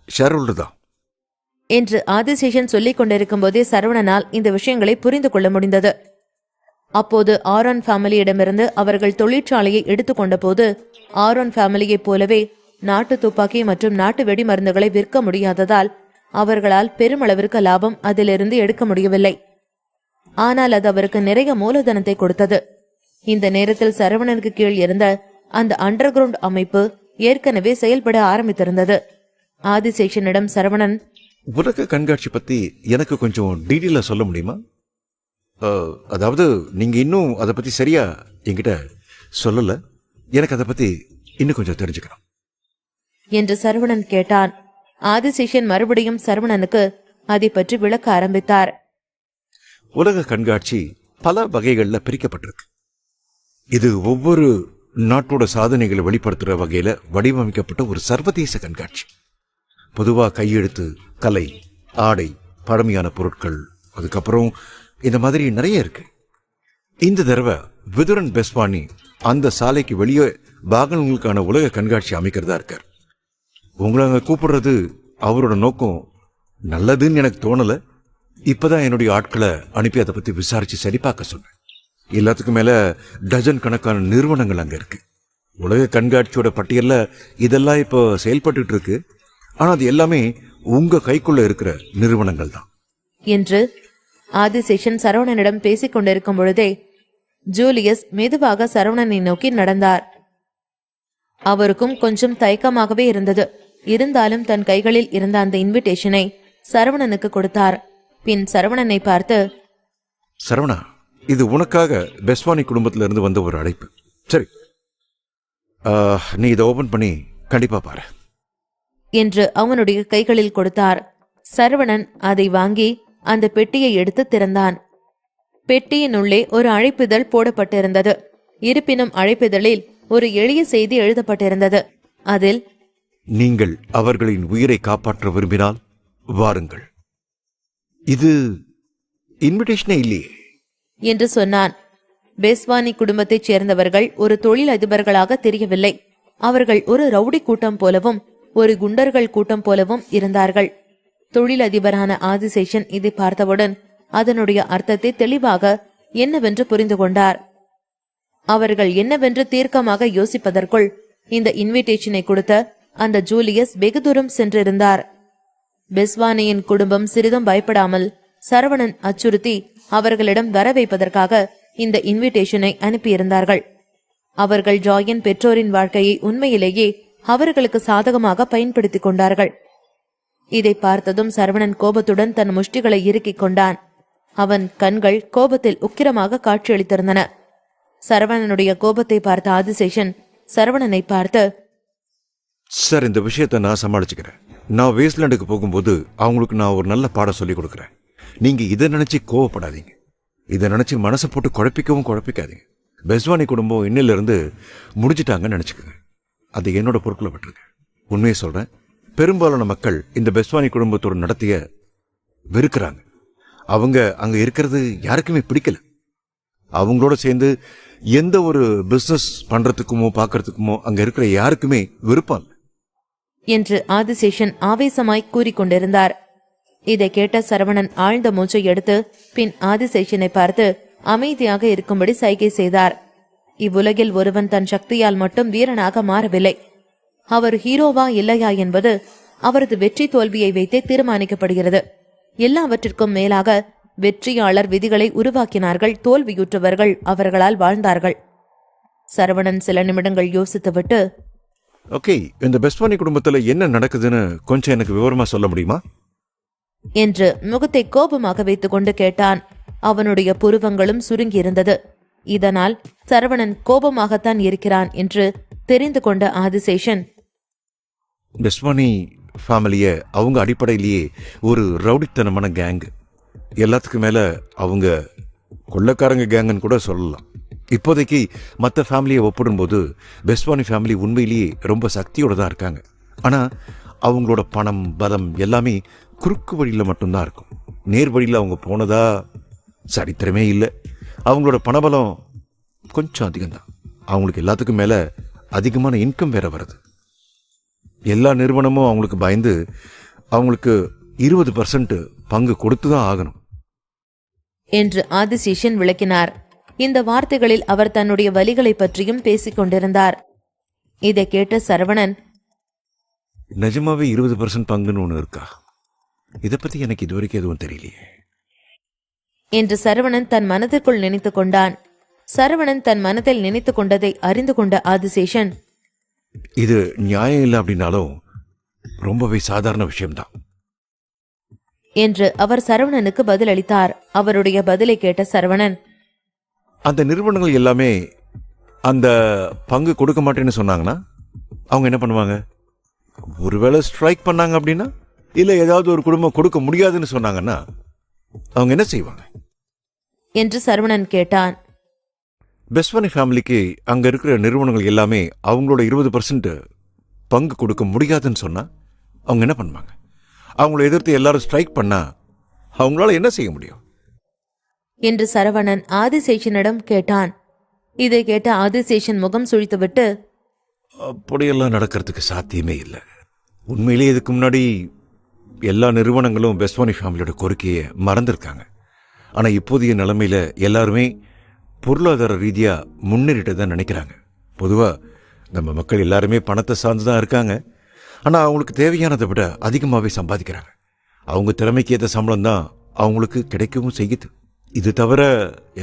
ஷேர் ஹோல்டர் தான். என்று ஆதிசேஷன் சொல்லிக் கொண்டிருக்கும் போதே சரவணனால் இந்த விஷயங்களை புரிந்து கொள்ள முடிந்தது. அப்போது ஆரோன் ஃபேமிலியிடமிருந்து அவர்கள் தொழிற்சாலையை எடுத்துக்கொண்ட போது ஆரோன் ஃபேமிலியைப் போலவே நாட்டு துப்பாக்கி மற்றும் நாட்டு வெடிமருந்துகளை விற்க முடியாததால் அவர்களால் பெருமளவிற்கு லாபம் அதிலிருந்து எடுக்க முடியவில்லை. ஆனால் அது அவருக்கு நிறைய மூலதனத்தை கொடுத்தது. இந்த நேரத்தில் சரவணனுக்கு கீழ் இருந்த அந்த அண்டர் கிரவுண்ட் அமைப்பு ஏற்கனவே செயல்பட ஆரம்பித்திருந்தது. ஆதிசேஷனிடம் சரவணன், உலக கண்காட்சி பத்தி எனக்கு கொஞ்சம் டீட்டெயிலா சொல்ல முடியுமா? அதாவது நீங்க இன்னும் அதை பத்தி சரியா என்கிட்ட சொல்லல. எனக்கு அதை பத்தி இன்னும் கொஞ்சம் தெரிஞ்சுக்கணும் என்று சரவணன் கேட்டான். ஆதிசேஷன் மறுபடியும் சரவணனுக்கு அதை பற்றி விளக்க ஆரம்பித்தார். உலக கண்காட்சி பல வகைகள்ல பிரிக்கப்பட்டிருக்கு. இது ஒவ்வொரு நாட்டோட சாதனைகளை வெளிப்படுத்துற வகையில வடிவமைக்கப்பட்ட ஒரு சர்வதேச கண்காட்சி. பொதுவா கையெழுத்து, கலை, ஆடை, பழமையான பொருட்கள், அதுக்கப்புறம் இந்த மாதிரி நிறைய இருக்கு. இந்த தடவை விதுரன் பெஸ்வானி அந்த சாலைக்கு வெளியே வாகனங்களுக்கான உலக கண்காட்சி அமைக்கிறதா இருக்கார். உங்களை அங்க கூப்பிடுறது அவரோட நோக்கம் நல்லதுன்னு எனக்கு தோணல. இப்பதான் என்னுடைய ஆட்களை அனுப்பி அதை பத்தி விசாரிச்சு சரிபார்க்க சொன்னேன். எல்லாத்துக்கும் மேல டஜன் கணக்கான நிறுவனங்கள் அங்க இருக்கு. உலக கண்காட்சியோட பட்டியல்ல இதெல்லாம் இப்போ செயல்பட்டு இருக்கு. ஆனா அது எல்லாமே உங்க கைக்குள்ள இருக்கிற நிறுவனங்கள் தான் என்று ஆதிசேஷன் சரவணனிடம் பேசிக் கொண்டிருக்கும் பொழுதே ஜூலியஸ் மெதுவாக சரவணனை நோக்கி நடந்தார். அவருக்கும் கொஞ்சம் தயக்கமாகவே இருந்தது. இருந்தாலும் தன் கைகளில் இருந்த அந்த இன்விடேஷனை சரவணனுக்கு கொடுத்தார். பின் சரவணனை பார்த்து, சரவணா, இது உனக்காக பெஸ்வானி குடும்பத்தில இருந்து வந்த ஒரு அழைப்பு. சரி, நீ இதை ஓபன் பண்ணி கண்டிப்பா பாரு என்று அவனுடைய கைகளில் கொடுத்தார். சரவணன் அதை வாங்கி அந்த பெட்டியை எடுத்து திறந்தான். பெட்டியின் உள்ளே ஒரு அழைப்பிதழ் போடப்பட்டிருந்தது. இருப்பினும் அழைப்பிதழில் ஒரு எளிய செய்தி எழுதப்பட்டிருந்தது. அதில், நீங்கள் அவர்களின் உயிரை காப்பாற்ற விரும்பினால் வாருங்கள். இது இன்விடேஷனே இல்லையே என்று சொன்னான். பெஸ்வானி குடும்பத்தைச் சேர்ந்தவர்கள் ஒரு தொழில் அதிபர்களாக தெரியவில்லை. அவர்கள் ஒரு ரவுடி கூட்டம் போலவும் ஒரு குண்டர்கள் கூட்டம் போலவும் இருந்தார்கள். தொழிலதிபரான ஆதிசேஷன் இதை பார்த்தவுடன் அதனுடைய அர்த்தத்தை தெளிவாக என்னவென்று புரிந்து கொண்டார். அவர்கள் என்னவென்று தீர்க்கமாக யோசிப்பதற்குள் இந்த இன்விடேஷனை கொடுத்த அந்த ஜூலியஸ் வெகு தூரம் சென்றிருந்தார். பெஸ்வானியின் குடும்பம் சிறிதும் பயப்படாமல் சரவணன் அச்சுறுத்தி அவர்களிடம் வர வைப்பதற்காக இந்த இன்விடேஷனை அனுப்பியிருந்தார்கள். அவர்கள் ஜாயின் பெற்றோரின் வாழ்க்கையை உண்மையிலேயே அவர்களுக்கு சாதகமாக பயன்படுத்திக் கொண்டார்கள். இதை பார்த்ததும் சரவணன் கோபத்துடன் தன் முஷ்டிகளை இறுக்கிக் கொண்டான். அவன் கண்கள் கோபத்தில் உக்கிரமாக காட்சியளித்திருந்தன. சரவணனுடைய கோபத்தை பார்த்த ஆதிசேஷன் சரவணனை பார்த்து, சார், இந்த விஷயத்தை நான் சமாளிச்சுக்கிறேன். நான் வேஸ்ட்லாண்டுக்கு போகும்போது அவங்களுக்கு நான் ஒரு நல்ல பாடம் சொல்லி கொடுக்குறேன். நீங்க இதை நினைச்சு கோவப்படாதீங்க. இதை நினைச்சு மனசை போட்டு குழப்பிக்காதீங்க. பெஸ்வானி குடும்பம் இன்னில இருந்து முடிஞ்சிட்டாங்கன்னு நினைச்சுக்கோங்க. அது என்னோட பொறுப்புல விட்டுருங்க. உண்மையை சொல்றேன், பெரும்பாலான மக்கள் இந்த பெஸ்வானி குடும்பத்தோட நடத்திய வெறுக்கிறாங்க. அவங்க அங்க இருக்கிறது யாருக்குமே பிடிக்கல. அவங்களோட சேர்ந்து எந்த ஒரு பிசினஸ் பண்றதுக்குமோ பாக்கிறதுக்குமோ அங்க இருக்கிற யாருக்குமே விருப்பம் என்று ஆதிசேஷன் ஆவேசமாய் கூறிக்கொண்டிருந்தார். இதை கேட்ட சரவணன் ஆழ்ந்த மூச்சை எடுத்து பின் ஆதிசேஷனை பார்த்து அமைதியாக இருக்கும்படி சைகை செய்தார். இவ்வுலகில் ஒருவன் தன் சக்தியால் மட்டும் வீரனாக மாறவில்லை. அவர் ஹீரோவா இல்லையா என்பது அவரது வெற்றி தோல்வியை வைத்தே தீர்மானிக்கப்படுகிறது. எல்லாவற்றிற்கும் மேலாக வெற்றியாளர் விதிகளை உருவாக்கினார்கள். தோல்வியுற்றவர்கள் அவர்களால் வாழ்ந்தார்கள். சரவணன் சில நிமிடங்கள் யோசித்துவிட்டு, ஓகே, இந்த பெஸ்வானி குடும்பத்துல என்ன நடக்குதுன்னு கொஞ்சம் எனக்கு விவரமா சொல்ல முடியுமா என்று முகத்தை கோபமாக வைத்துக் கொண்டு கேட்டான். அவனுடைய புருவங்களும் சுருங்கியிருந்தது. இதனால் சரவணன் கோபமாகத்தான் இருக்கிறான் என்று தெரிந்து கொண்ட ஆதிசேஷன், பெஸ்வானி ஃபேமிலிய அவங்க அடிப்படையிலேயே ஒரு ரவுடித்தனமான கேங். எல்லாத்துக்கும் மேல அவங்க கொள்ளக்காரங்க கேங்குன்னு கூட சொல்லலாம். இப்போதைக்கு மற்ற ஃபேமிலியை ஒப்பிடும்போது பெஸ்வானி ஃபேமிலி உண்மையிலேயே ரொம்ப சக்தியோட தான் இருக்காங்க. ஆனா அவங்களோட பணம், பலம் எல்லாமே குறுக்கு வழியில மட்டும்தான் இருக்கும். நேர் வழியில் அவங்க போனதா சரித்திரமே இல்லை. அவங்களோட பணபலம் கொஞ்சம் அதிகம்தான். அவங்களுக்கு எல்லாத்துக்கும் மேல அதிகமான இன்கம் வேற வருது. எல்லா நிறுவனமும் அவங்களுக்கு பயந்து அவங்களுக்கு 20% பங்கு கொடுத்துதான் ஆகணும் என்று ஆதிசேஷன் விளக்கினார். இந்த வார்த்தைகளில் அவர் தன்னுடைய வலிகளை பற்றியும் பேசிக் கொண்டிருந்தார். இதை கேட்ட சரவணன், நிஜமாவே 20% பங்குன்னு ஒன்று இருக்கா? இதை பத்தி எனக்கு இதுவரைக்கும் எதுவும் தெரியலையே என்று சரவணன் தன் மனதிற்குள் நினைத்துக் கொண்டான். சரவணன் தன் மனதில் நினைத்துக் கொண்டதை அறிந்து கொண்ட ஆதிசேஷன், இது நியாயம் இல்லை அப்படின்னாலும் ரொம்பவே சாதாரண விஷயம்தான் என்று அவர் சரவணனுக்கு பதிலளித்தார். அவருடைய பதிலை கேட்ட சரவணன், அந்த நிறுவனங்கள் எல்லாமே அந்த பங்கு கொடுக்க மாட்டேன்னு சொன்னாங்கன்னா அவங்க என்ன பண்ணுவாங்க? ஒருவேளை ஸ்ட்ரைக் பண்ணாங்க அப்படின்னா, இல்ல ஏதாவது ஒரு குடும்பம் கொடுக்க முடியாதுன்னு சொன்னாங்கன்னா அவங்க என்ன செய்வாங்க என்று சரவணன் கேட்டான். பெஸ்வானி ஃபேமிலிக்கு அங்க இருக்கிற நிறுவனங்கள் எல்லாமே அவங்களோட 20% பங்கு கொடுக்க முடியாதுன்னு சொன்னா அவங்க என்ன பண்ணுவாங்க? அவங்கள எதிர்த்து எல்லாரும் ஸ்ட்ரைக் பண்ணா அவங்களால என்ன செய்ய முடியும் என்று சரவணன் ஆதிசேஷனிடம் கேட்டான். இதை கேட்ட ஆதிசேஷன் முகம் சுழித்துவிட்டு, அப்படியெல்லாம் நடக்கிறதுக்கு சாத்தியமே இல்லை. உண்மையிலேயே இதுக்கு முன்னாடி எல்லா நிறுவனங்களும் பெஸ்வானி ஃபேமிலியோட கோரிக்கையை மறந்துருக்காங்க. ஆனால் இப்போதைய நிலைமையில எல்லாருமே பொருளாதார ரீதியா முன்னேறிட்டு தான் நினைக்கிறாங்க. பொதுவாக நம்ம மக்கள் எல்லாருமே பணத்தை சார்ந்து தான் இருக்காங்க. ஆனால் அவங்களுக்கு தேவையானதை விட அதிகமாகவே சம்பாதிக்கிறாங்க. அவங்க திறமைக்கு ஏற்ற சம்பளம் தான் அவங்களுக்கு கிடைக்கவும் செய்யுது. இது தவிர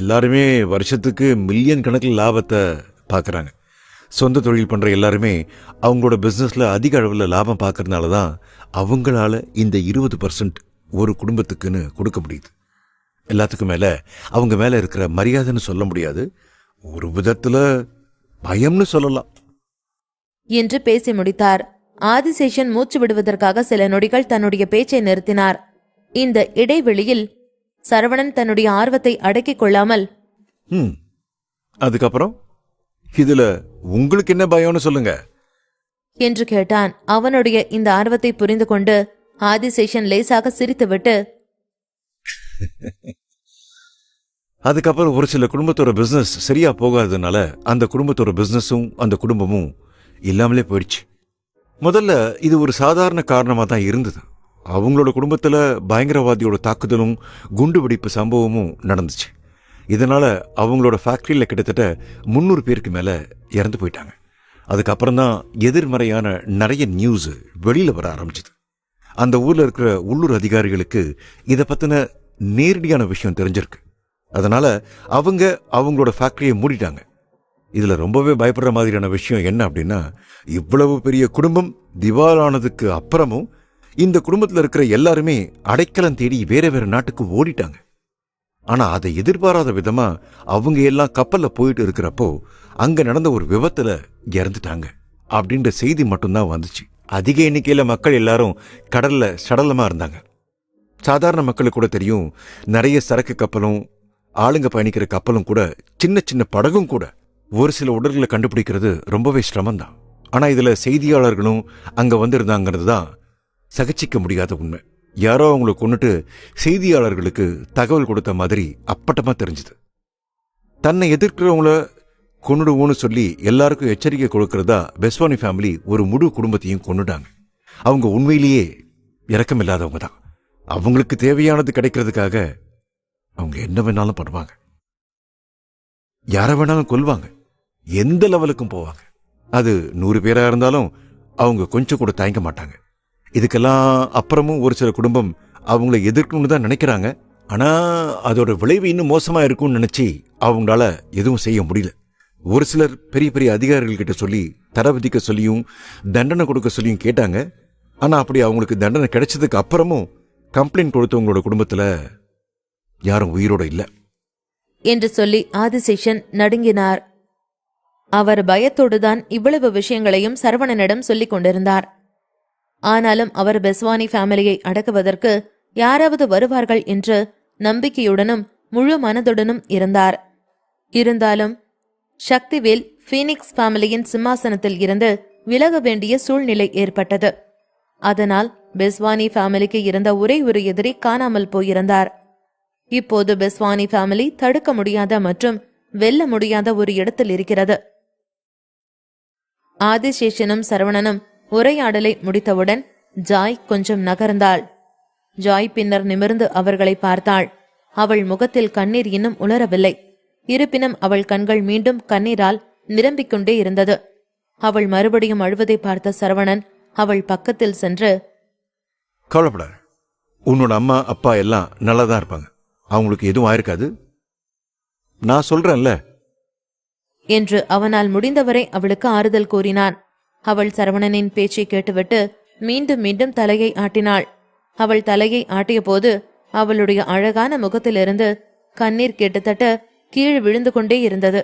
எல்லாருமே வருஷத்துக்கு மில்லியன் கணக்கில் லாபத்தை பார்க்குறாங்க. சொந்த தொழில் பண்ணுற எல்லாருமே அவங்களோட பிஸ்னஸில் அதிக அளவில் லாபம் பார்க்கறதுனால தான் அவங்களால இந்த 20% ஒரு குடும்பத்துக்குன்னு கொடுக்க முடியுது. எல்லாத்துக்கும் மேலே அவங்க மேலே இருக்கிற மரியாதைன்னு சொல்ல முடியாது, ஒரு விதத்தில் பயம்னு சொல்லலாம் என்று பேசி முடித்தார். ஆதிசேஷன் மூச்சு விடுவதற்காக சில நொடிகள் தன்னுடைய பேச்சை நிறுத்தினார். இந்த இடைவெளியில் சரவணன் தன்னுடைய ஆர்வத்தை அடக்கிக் கொள்ளாமல், அதுக்கப்புறம் இதுல உங்களுக்கு என்ன பயம்னு சொல்லுங்க என்று கேட்டான். அவனுடைய இந்த ஆர்வத்தை புரிந்து கொண்டு ஆதிசேஷன் லேசாக சிரித்துவிட்டு, அதுக்கப்புறம் ஒரு சில குடும்பத்தோட பிசினஸ் சரியா போகாததுனால அந்த குடும்பத்தோட பிசினஸும் அந்த குடும்பமும் இல்லாமலே போயிடுச்சு. முதல்ல இது ஒரு சாதாரண காரணமா தான் இருந்தது. அவங்களோட குடும்பத்துல பயங்கரவாதியோட தாக்குதலும் குண்டு வெடிப்பு சம்பவமும் நடந்துச்சு. இதனால அவங்களோட ஃபேக்டரியில கிட்டத்தட்ட 300 பேருக்கு மேல இறந்து போயிட்டாங்க. அதுக்கப்புறம் தான் எதிர்மறையான நிறைய நியூஸ் வெளியில வர ஆரம்பிச்சது. அந்த ஊர்ல இருக்கிற உள்ளூர் அதிகாரிகளுக்கு இதை பத்தின நேரடியான விஷயம் தெரிஞ்சிருக்கு. அதனால அவங்க அவங்களோட ஃபேக்டரியை மூடிட்டாங்க. இதுல ரொம்பவே பயப்படுற மாதிரியான விஷயம் என்ன அப்படின்னா, இவ்வளவு பெரிய குடும்பம் திவாலானதுக்கு அப்புறமும் இந்த குடும்பத்தில் இருக்கிற எல்லாருமே அடைக்கலம் தேடி வேற வேற நாட்டுக்கு ஓடிட்டாங்க. ஆனா அதை எதிர்பாராத விதமா அவங்க எல்லாம் கப்பல்ல போயிட்டு இருக்கிறப்போ அங்க நடந்த ஒரு விபத்துல இறந்துட்டாங்க அப்படின்ற செய்தி மட்டும்தான் வந்துச்சு. அதிக எண்ணிக்கையில மக்கள் எல்லாரும் கடல்ல சடலமா இருந்தாங்க. சாதாரண மக்களுக்கு கூட தெரியும், நிறைய சரக்கு கப்பலும் ஆளுங்க பயணிக்கிற கப்பலும் கூட சின்ன சின்ன படகும் கூட ஒரு சில உடல்களை கண்டுபிடிக்கிறது ரொம்பவே சிரமம்தான். ஆனா இதுல செய்தியாளர்களும் அங்க வந்திருந்தாங்கிறது தான் சகிச்சிக்க முடியாத உண்மை. யாரோ அவங்களை கொண்டுட்டு செய்தியாளர்களுக்கு தகவல் கொடுத்த மாதிரி அப்பட்டமா தெரிஞ்சுது. தன்னை எதிர்க்கிறவங்கள கொன்னுடுவோன்னு சொல்லி எல்லாருக்கும் எச்சரிக்கை கொடுக்கறதா பெஸ்வானி ஃபேமிலி ஒரு முழு குடும்பத்தையும் கொன்னுட்டாங்க. அவங்க உண்மையிலேயே இரக்கமில்லாதவங்க தான். அவங்களுக்கு தேவையானது கிடைக்கிறதுக்காக அவங்க என்ன வேணாலும் பண்ணுவாங்க, யாரை வேணாலும் கொல்வாங்க, எந்த லெவலுக்கும் போவாங்க. அது 100 பேரா இருந்தாலும் அவங்க கொஞ்சம் கூட தயங்க மாட்டாங்க. இதுக்கெல்லாம் அப்புறமும் ஒரு சில குடும்பம் அவங்கள எதிர்க்கணும்னு தான் நினைக்கிறாங்க. ஆனா அதோட விளைவு இன்னும் மோசமா இருக்கும்னு நினைச்சு அவங்களால எதுவும் செய்ய முடியல. ஒரு சிலர் பெரிய பெரிய அதிகாரிகள் கிட்ட சொல்லி தடை விதிக்க சொல்லியும் தண்டனை கொடுக்க சொல்லியும் கேட்டாங்க. ஆனா அப்படி அவங்களுக்கு தண்டனை கிடைச்சதுக்கு அப்புறமும் கம்ப்ளைண்ட் கொடுத்தவங்களோட குடும்பத்துல யாரும் உயிரோட இல்ல என்று சொல்லி ஆதிசேஷன் நடுங்கினார். அவர் பயத்தோடுதான் இவ்வளவு விஷயங்களையும் சரவணனிடம் சொல்லிக் கொண்டிருந்தார். ஆனாலும் அவர் பெஸ்வானி ஃபேமிலியை அடக்குவதற்கு யாராவது வருவார்கள் என்று நம்பிக்கையுடனும் முழு மனதுடனும் இருந்தார். இருந்தாலும் சக்திவேல் ஃபீனிக்ஸ் ஃபேமிலியின் சிம்மாசனத்தில் இருந்து விலக வேண்டிய சூழ்நிலை ஏற்பட்டது. அதனால் பெஸ்வானி ஃபேமிலிக்கு இருந்த ஒரே ஒரு எதிரி காணாமல் போயிருந்தார். இப்போது பெஸ்வானி ஃபேமிலி தடுக்க முடியாத மற்றும் வெல்ல முடியாத ஒரு இடத்தில் இருக்கிறது. ஆதிசேஷனும் சரவணனும் உரையாடலை முடித்தவுடன் ஜாய் கொஞ்சம் நகர்ந்தாள். ஜாய் பின்னர் நிமிர்ந்து அவர்களை பார்த்தாள். அவள் முகத்தில் கண்ணீர் இன்னும் உலரவில்லை. இருப்பினும் அவள் கண்கள் மீண்டும் கண்ணீரால் நிரம்பிக் கொண்டே இருந்தது. அவள் மறுபடியும் அழுவதை பார்த்த சரவணன் அவள் பக்கத்தில் சென்று, கவலைப்படாத, உன்னோட அம்மா அப்பா எல்லாம் நல்லா தான் இருப்பாங்க, அவங்களுக்கு எதுவும் ஆயிருக்காது, நான் சொல்றேன்ல என்று அவனால் முடிந்தவரை அவளுக்கு ஆறுதல் கூறினான். அவள் சரவணனின் பேச்சை கேட்டுவிட்டு மீண்டும் மீண்டும் தலையை ஆட்டினாள். அவள் தலையை ஆட்டிய போது அவளுடைய அழகான முகத்திலிருந்து கண்ணீர் கிட்டத்தட்ட கீழ் விழுந்து கொண்டே இருந்தது.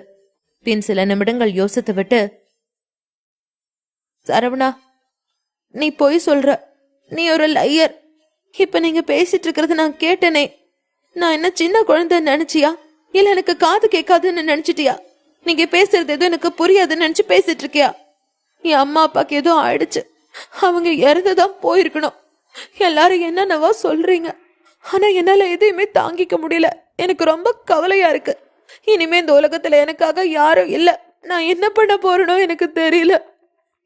பின் சில நிமிடங்கள் யோசித்துவிட்டு, சரவணா, நீ பொய் சொல்ற, நீ ஒரு லையர். இப்ப நீங்க பேசிட்டு இருக்கிறது நான் கேட்டனே. நான் என்ன சின்ன குழந்தைன்னு நினைச்சியா, இல்ல எனக்கு காது கேட்காதுன்னு நினைச்சிட்டியா? நீங்க பேசுறது எதுவும் எனக்கு புரியாதுன்னு நினைச்சு பேசிட்டு இருக்கியா? என் அம்மா அப்பாக்கு எதுவும் ஆயிடுச்சு, அவங்க இறந்துதான் போயிருக்கணும். எல்லாரும் என்னென்னவோ சொல்றீங்க, ஆனா என்னால எதையுமே தாங்கிக்க முடியல. எனக்கு ரொம்ப கவலையா இருக்கு. இனிமே இந்த உலகத்துல எனக்காக யாரும் இல்ல. நான் என்ன பண்ண போறேனோ எனக்கு தெரியல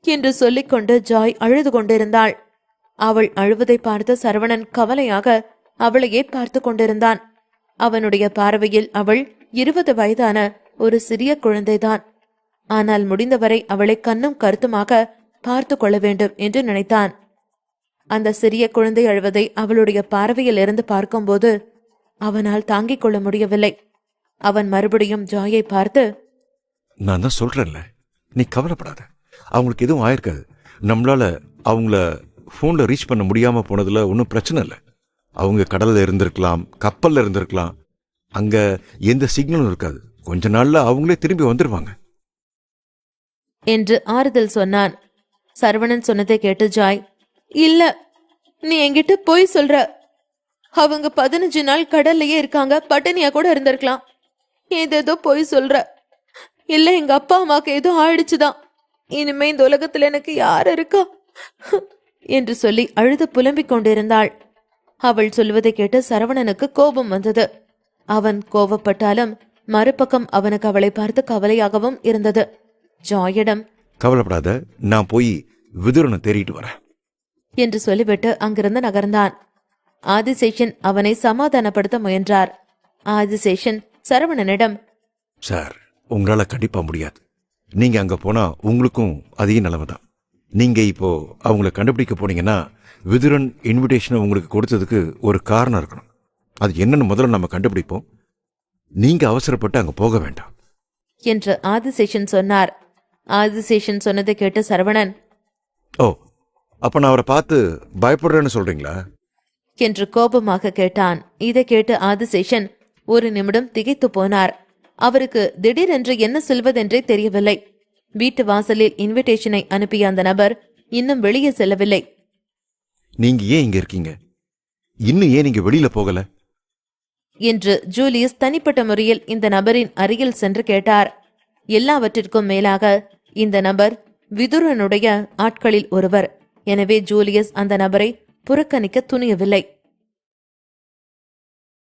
என்று சொல்லிக்கொண்டு ஜாய் அழுது கொண்டிருந்தாள். அவள் அழுவதை பார்த்து சரவணன் கவலையாக அவளையே பார்த்து கொண்டிருந்தான். அவனுடைய பார்வையில் அவள் 20 வயதான ஒரு சிறிய குழந்தைதான். ஆனால் முடிந்தவரை அவளை கண்ணும் கருத்துமாக பார்த்து கொள்ள வேண்டும் என்று நினைத்தான். அந்த சிறிய குழந்தை அழுவதை அவளுடைய பார்வையில் இருந்து பார்க்கும்போது அவனால் தாங்கிக் கொள்ள முடியவில்லை. அவன் மறுபடியும் ஜாயை பார்த்து, நான் தான் சொல்றேன்ல, நீ கவலைப்படாத, அவங்களுக்கு எதுவும் ஆயிருக்காது. நம்மளால அவங்கள போன்ல ரீச் பண்ண முடியாம போனதுல ஒன்றும் பிரச்சனை இல்லை. அவங்க கடல்ல இருந்திருக்கலாம், கப்பல்ல இருந்திருக்கலாம், அங்க எந்த சிக்னலும் இருக்காது. கொஞ்ச நாள்ல அவங்களே திரும்பி வந்துருவாங்க என்று ஆறுதல் சொன்னான். சரவணன் சொன்னதை கேட்டு ஜாய், இல்ல, நீ என்கிட்ட போய் சொல்ற. அவங்க 15 நாள் கடல்லையே இருக்காங்க, பட்டினியா கூட இருந்திருக்கலாம். ஏதேதோ போய் சொல்ற. இல்ல, எங்க அப்பா அம்மாக்கு ஏதோ ஆயிடுச்சுதான். இனிமே இந்த உலகத்துல எனக்கு யார் இருக்கா என்று சொல்லி அழுது புலம்பிக் கொண்டிருந்தாள். அவள் சொல்வதை கேட்டு சரவணனுக்கு கோபம் வந்தது. அவன் கோபப்பட்டாலும் மறுபக்கம் அவனுக்கு அவளை பார்த்து கவலையாகவும் இருந்தது. ஜாயிடம், கவலைப்படாத, நான் போய் விதுரனை தேடிட்டு வரேன் என்று சொல்லிவிட்டு அங்கிருந்து நகர்ந்தான். ஆதிசேஷன் அவனை சமாதானப்படுத்த முயன்றார். ஆதிசேஷன் சரவணனிடம், சார், உங்களால கண்டிப்பா முடியாது. நீங்க அங்க போனா உங்களுக்கும் அதே நிலைமைதான். நீங்க இப்போ அவங்கள கண்டுபிடிக்க போனீங்கன்னா விதுரன் இன்விடேஷனை உங்களுக்கு கொடுத்ததுக்கு ஒரு காரணம் இருக்கணும். அது என்னன்னு முதல்ல நம்ம கண்டுபிடிப்போம். நீங்க அவசரப்பட்டு அங்க போக வேண்டாம் என்று ஆதிசேஷன் சொன்னார். ஆதிசேஷன் சொன்னதை கேட்டு சரவணன், ஓ, அப்ப நான் அவரை பார்த்து பயப்படுறேன்னு சொல்றீங்களா என்று கோபமாக கேட்டான். இதை கேட்டு ஆதிசேஷன் ஒரு நிமிடம் திகைத்து போனார். அவருக்கு திடீரென்று என்ன சொல்வதென்றே தெரியவில்லை. வீட்டு வாசலில் இன்விடேஷனை அனுப்பிய அந்த நபர் இன்னும் வெளியே செல்லவில்லை. நீங்க ஏன் இங்க இருக்கீங்க? இன்னும் ஏன் நீங்க வெளியில போகல என்று ஜூலியஸ் தனிப்பட்ட முறையில் இந்த நபரின் அருகில் சென்று கேட்டார். எல்லாவற்றிற்கும் மேலாக இந்த நபர் விதுரனுடைய ஆட்களில் ஒருவர். எனவே ஜூலியஸ் அந்த நபரை புறக்கணிக்க துணியவில்லை.